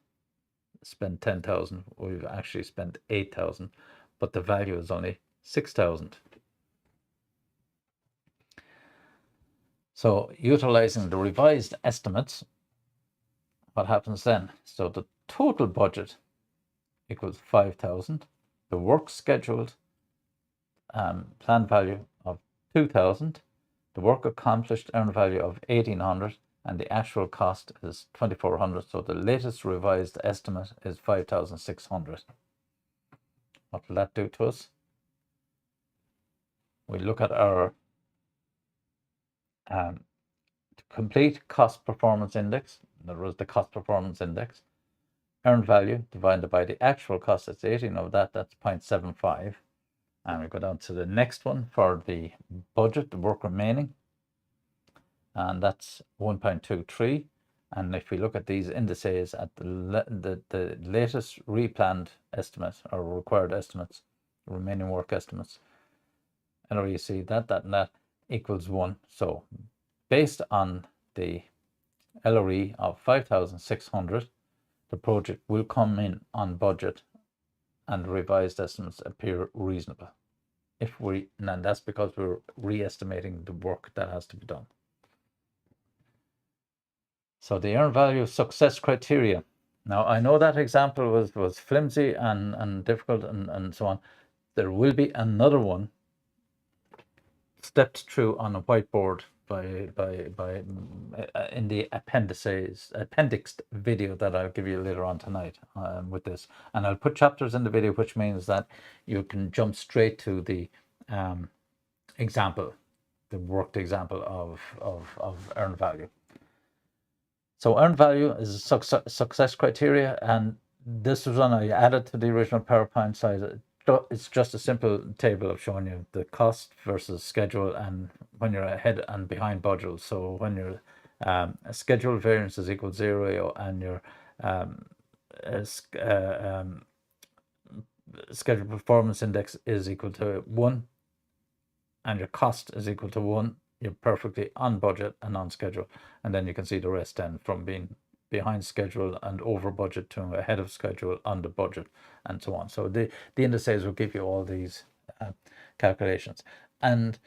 spent 10,000. We've actually spent 8,000, but the value is only 6,000. So utilizing the revised estimates, what happens then? So the total budget equals 5,000. The work scheduled, planned value of 2,000. The work accomplished, earned value of 1,800. and the actual cost is 2,400. So the latest revised estimate is 5,600. What will that do to us? We look at our complete cost performance index. In other words, the cost performance index. Earned value divided by the actual cost. It's 18 of that. That's 0.75. And we go down to the next one for the budget, the work remaining. And that's 1.23. And if we look at these indices at the latest replanned estimate or required estimates, remaining work estimates, and you see that and that equals 1. So based on the LRE of 5,600, the project will come in on budget and revised estimates appear reasonable. And that's because we're re-estimating the work that has to be done. So the earned value success criteria. Now, I know that example was flimsy and difficult and so on. There will be another one stepped through on a whiteboard in the appendix video that I'll give you later on tonight with this. And I'll put chapters in the video, which means that you can jump straight to the example, the worked example of earned value. So earned value is a success criteria, and this was one I added to the original PowerPoint slide. It's just a simple table of showing you the cost versus schedule, and when you're ahead and behind budget. So when your schedule variance is equal to 0, and your schedule performance index is equal to 1, and your cost is equal to 1, you're perfectly on budget and on schedule. And then you can see the rest then from being behind schedule and over budget to ahead of schedule, under budget, and so on. So the indices will give you all these calculations, and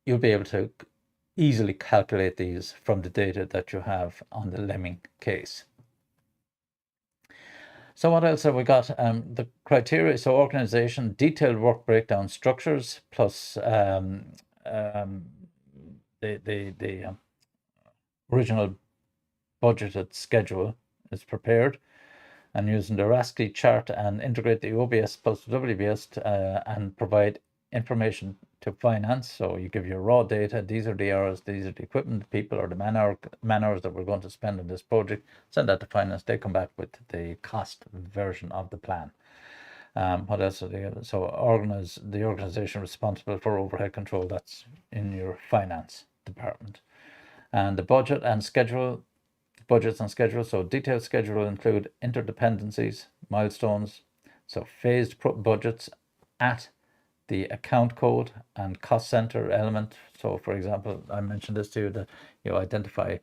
you'll be able to easily calculate these from the data that you have on the Lemming case. So what else have we got? The criteria, so organization, detailed work breakdown structures, plus the original budgeted schedule is prepared, and using the RASCI chart and integrate the OBS plus WBS and provide information to finance. So you give your raw data, these are the hours, these are the equipment, the people, or the man hours that we're going to spend on this project. Send that to finance. They come back with the cost version of the plan. What else are they? So the organization responsible for overhead control, that's in your finance department. And the budgets and schedule. So detailed schedule will include interdependencies, milestones, so phased budgets at the account code and cost center element. So for example, I mentioned this to you, that you identify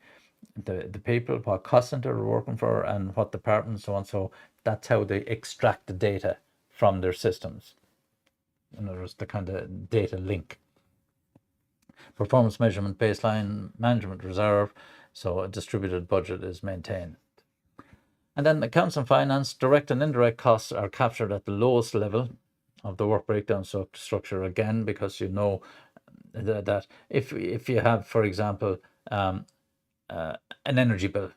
the people, what cost center they're working for, and what department, so on. So that's how they extract the data from their systems. In other words, the kind of data link. Performance measurement baseline, management reserve, so a distributed budget is maintained. And then accounts and finance, direct and indirect costs are captured at the lowest level of the work breakdown structure, again, because you know that if you have, for example, an energy bill,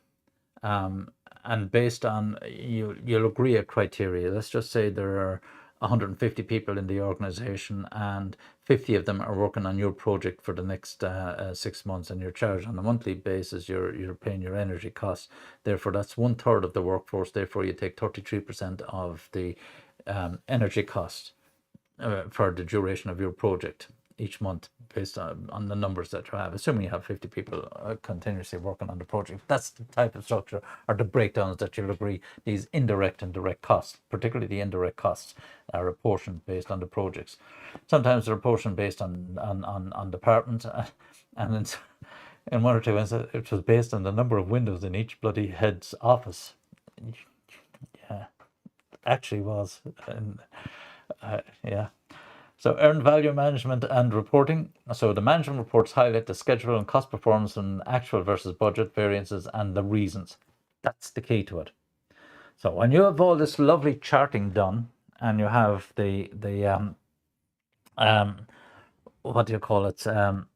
and based on, you'll agree a criteria. Let's just say there are 150 people in the organization, and 50 of them are working on your project for the next 6 months, and you're charged on a monthly basis. You're paying your energy costs. Therefore, that's 1/3 of the workforce. Therefore, you take 33% of the energy cost for the duration of your project each month, based on the numbers that you have, assuming you have 50 people continuously working on the project. That's the type of structure, or the breakdowns, that you'll agree. These indirect and direct costs, particularly the indirect costs, are apportioned based on the projects. Sometimes they're apportioned based on departments, and in one or two instances it was based on the number of windows in each bloody head's office. Yeah, actually was. And yeah. So earned value management and reporting. So the management reports highlight the schedule and cost performance and actual versus budget variances and the reasons. That's the key to it. So when you have all this lovely charting done, and you have the what do you call it? And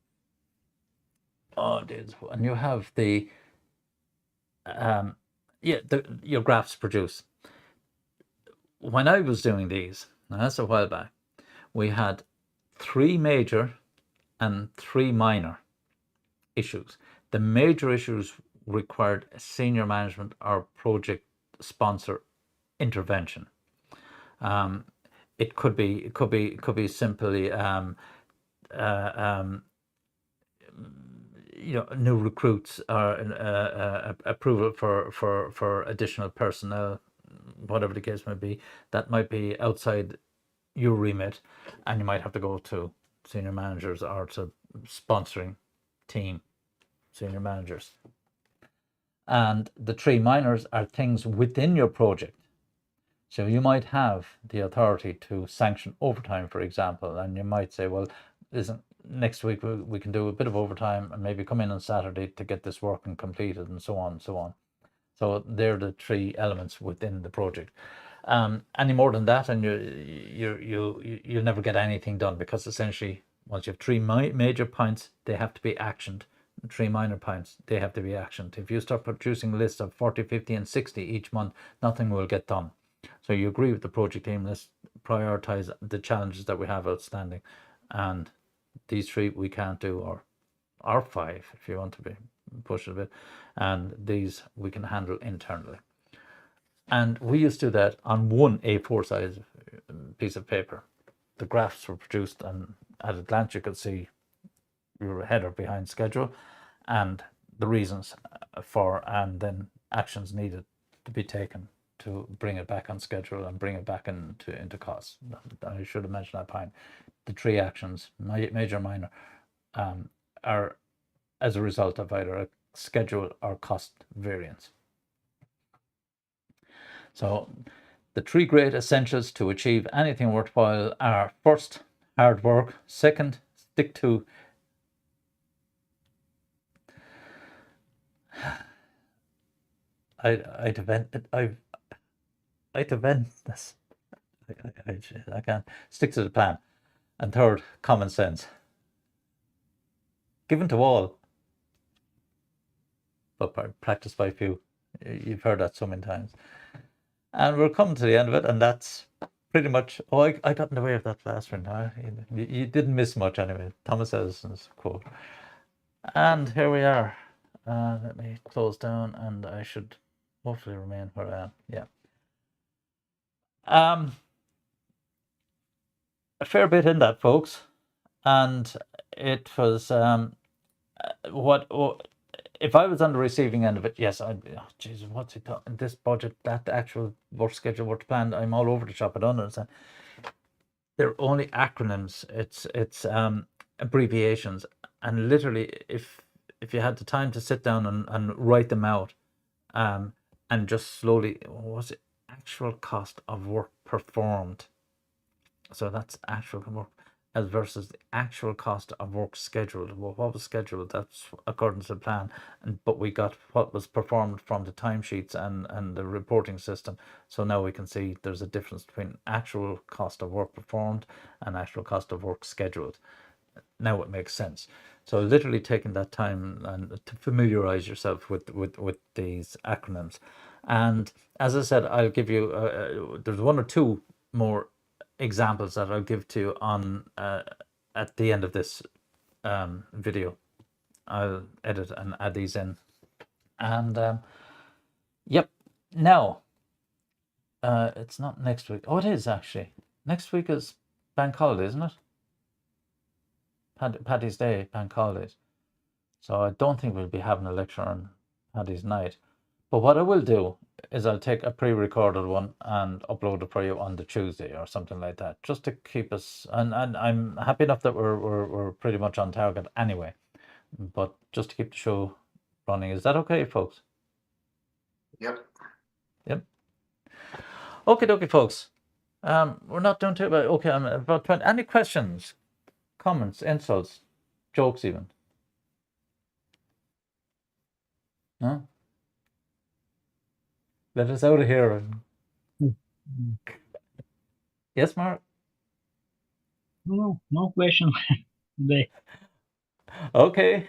you have the your graphs produce. When I was doing these, now that's a while back, we had 3 major and 3 minor issues. The major issues required senior management or project sponsor intervention. It could be simply new recruits or approval for additional personnel, whatever the case may be. That might be outside your remit, and you might have to go to senior managers or to sponsoring team senior managers. And the 3 minors are things within your project. So you might have the authority to sanction overtime, for example, and you might say, well, isn't next week we can do a bit of overtime and maybe come in on Saturday to get this work and completed, and so on and so on. So they're the 3 elements within the project. Any more than that, and you'll never get anything done, because essentially once you have 3 major points, they have to be actioned. 3 minor points, they have to be actioned. If you start producing lists of 40, 50 and 60 each month, nothing will get done. So you agree with the project team, let's prioritize the challenges that we have outstanding, and these 3 we can't do, or 5 if you want to be push it a bit, and these we can handle internally. And we used to do that on one A4 size piece of paper. The graphs were produced, and at a glance you could see you were ahead or behind schedule, and the reasons for, and then actions needed to be taken to bring it back on schedule and bring it back into costs. I should have mentioned that point. The 3 actions, major, minor, are as a result of either a schedule or cost variance. So the 3 great essentials to achieve anything worthwhile are: first, hard work; second, stick to I'd event this. I can't stick to the plan. And third, common sense. Given to all, but practiced by few. You've heard that so many times. And we're coming to the end of it, and that's pretty much. Oh, I got in the way of that last one. You didn't miss much anyway. Thomas Edison's quote. And here we are. Let me close down, and I should hopefully remain where I am. Yeah. A fair bit in that, folks, and it was if I was on the receiving end of it, yes, I'd be, oh, Jesus, what's he talking? This budget, that actual work schedule, work plan, I'm all over the shop. I don't understand. They're only acronyms. It's abbreviations, and literally, if you had the time to sit down and write them out, and just slowly, was it actual cost of work performed? So that's actual work as versus the actual cost of work scheduled. Well, what was scheduled? That's according to the plan, but we got what was performed from the timesheets and the reporting system. So now we can see there's a difference between actual cost of work performed and actual cost of work scheduled. Now it makes sense. So literally taking that time and to familiarize yourself with these acronyms. And as I said, I'll give you there's 1 or 2 more examples that I'll give to you on at the end of this video. I'll edit and add these in. And yep, now it's not next week. Oh, it is actually. Next week is bank holiday, isn't it? Paddy's Day, bank holidays. So I don't think we'll be having a lecture on Paddy's night. But what I will do is I'll take a pre-recorded one and upload it for you on the Tuesday or something like that, just to keep us. And I'm happy enough that we're pretty much on target anyway. But just to keep the show running, is that okay, folks? Yep. Yep. Okay, folks. We're not doing too bad. Okay, I'm about 20. Any questions, comments, insults, jokes, even? No. Let us out of here. Yes, Mark? No question today. Okay.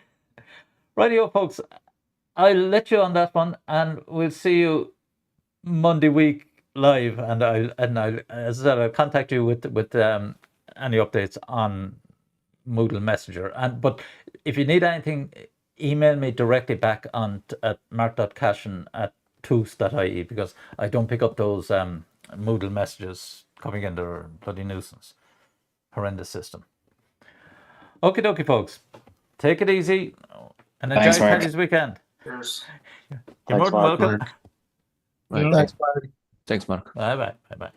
Rightio, folks. I'll let you on that one, and we'll see you Monday week live. And I'll as I said, I'll contact you with any updates on Moodle Messenger. But if you need anything, email me directly back on at mark.cashin@toos.ie, because I don't pick up those Moodle messages coming in. They're a bloody nuisance. Horrendous system. Okie dokie, folks. Take it easy and enjoy Thanks, Mark. Paddy's weekend. Cheers. You're more than welcome. Right. Thanks, Mark. Thanks, Mark. Bye bye. Bye bye.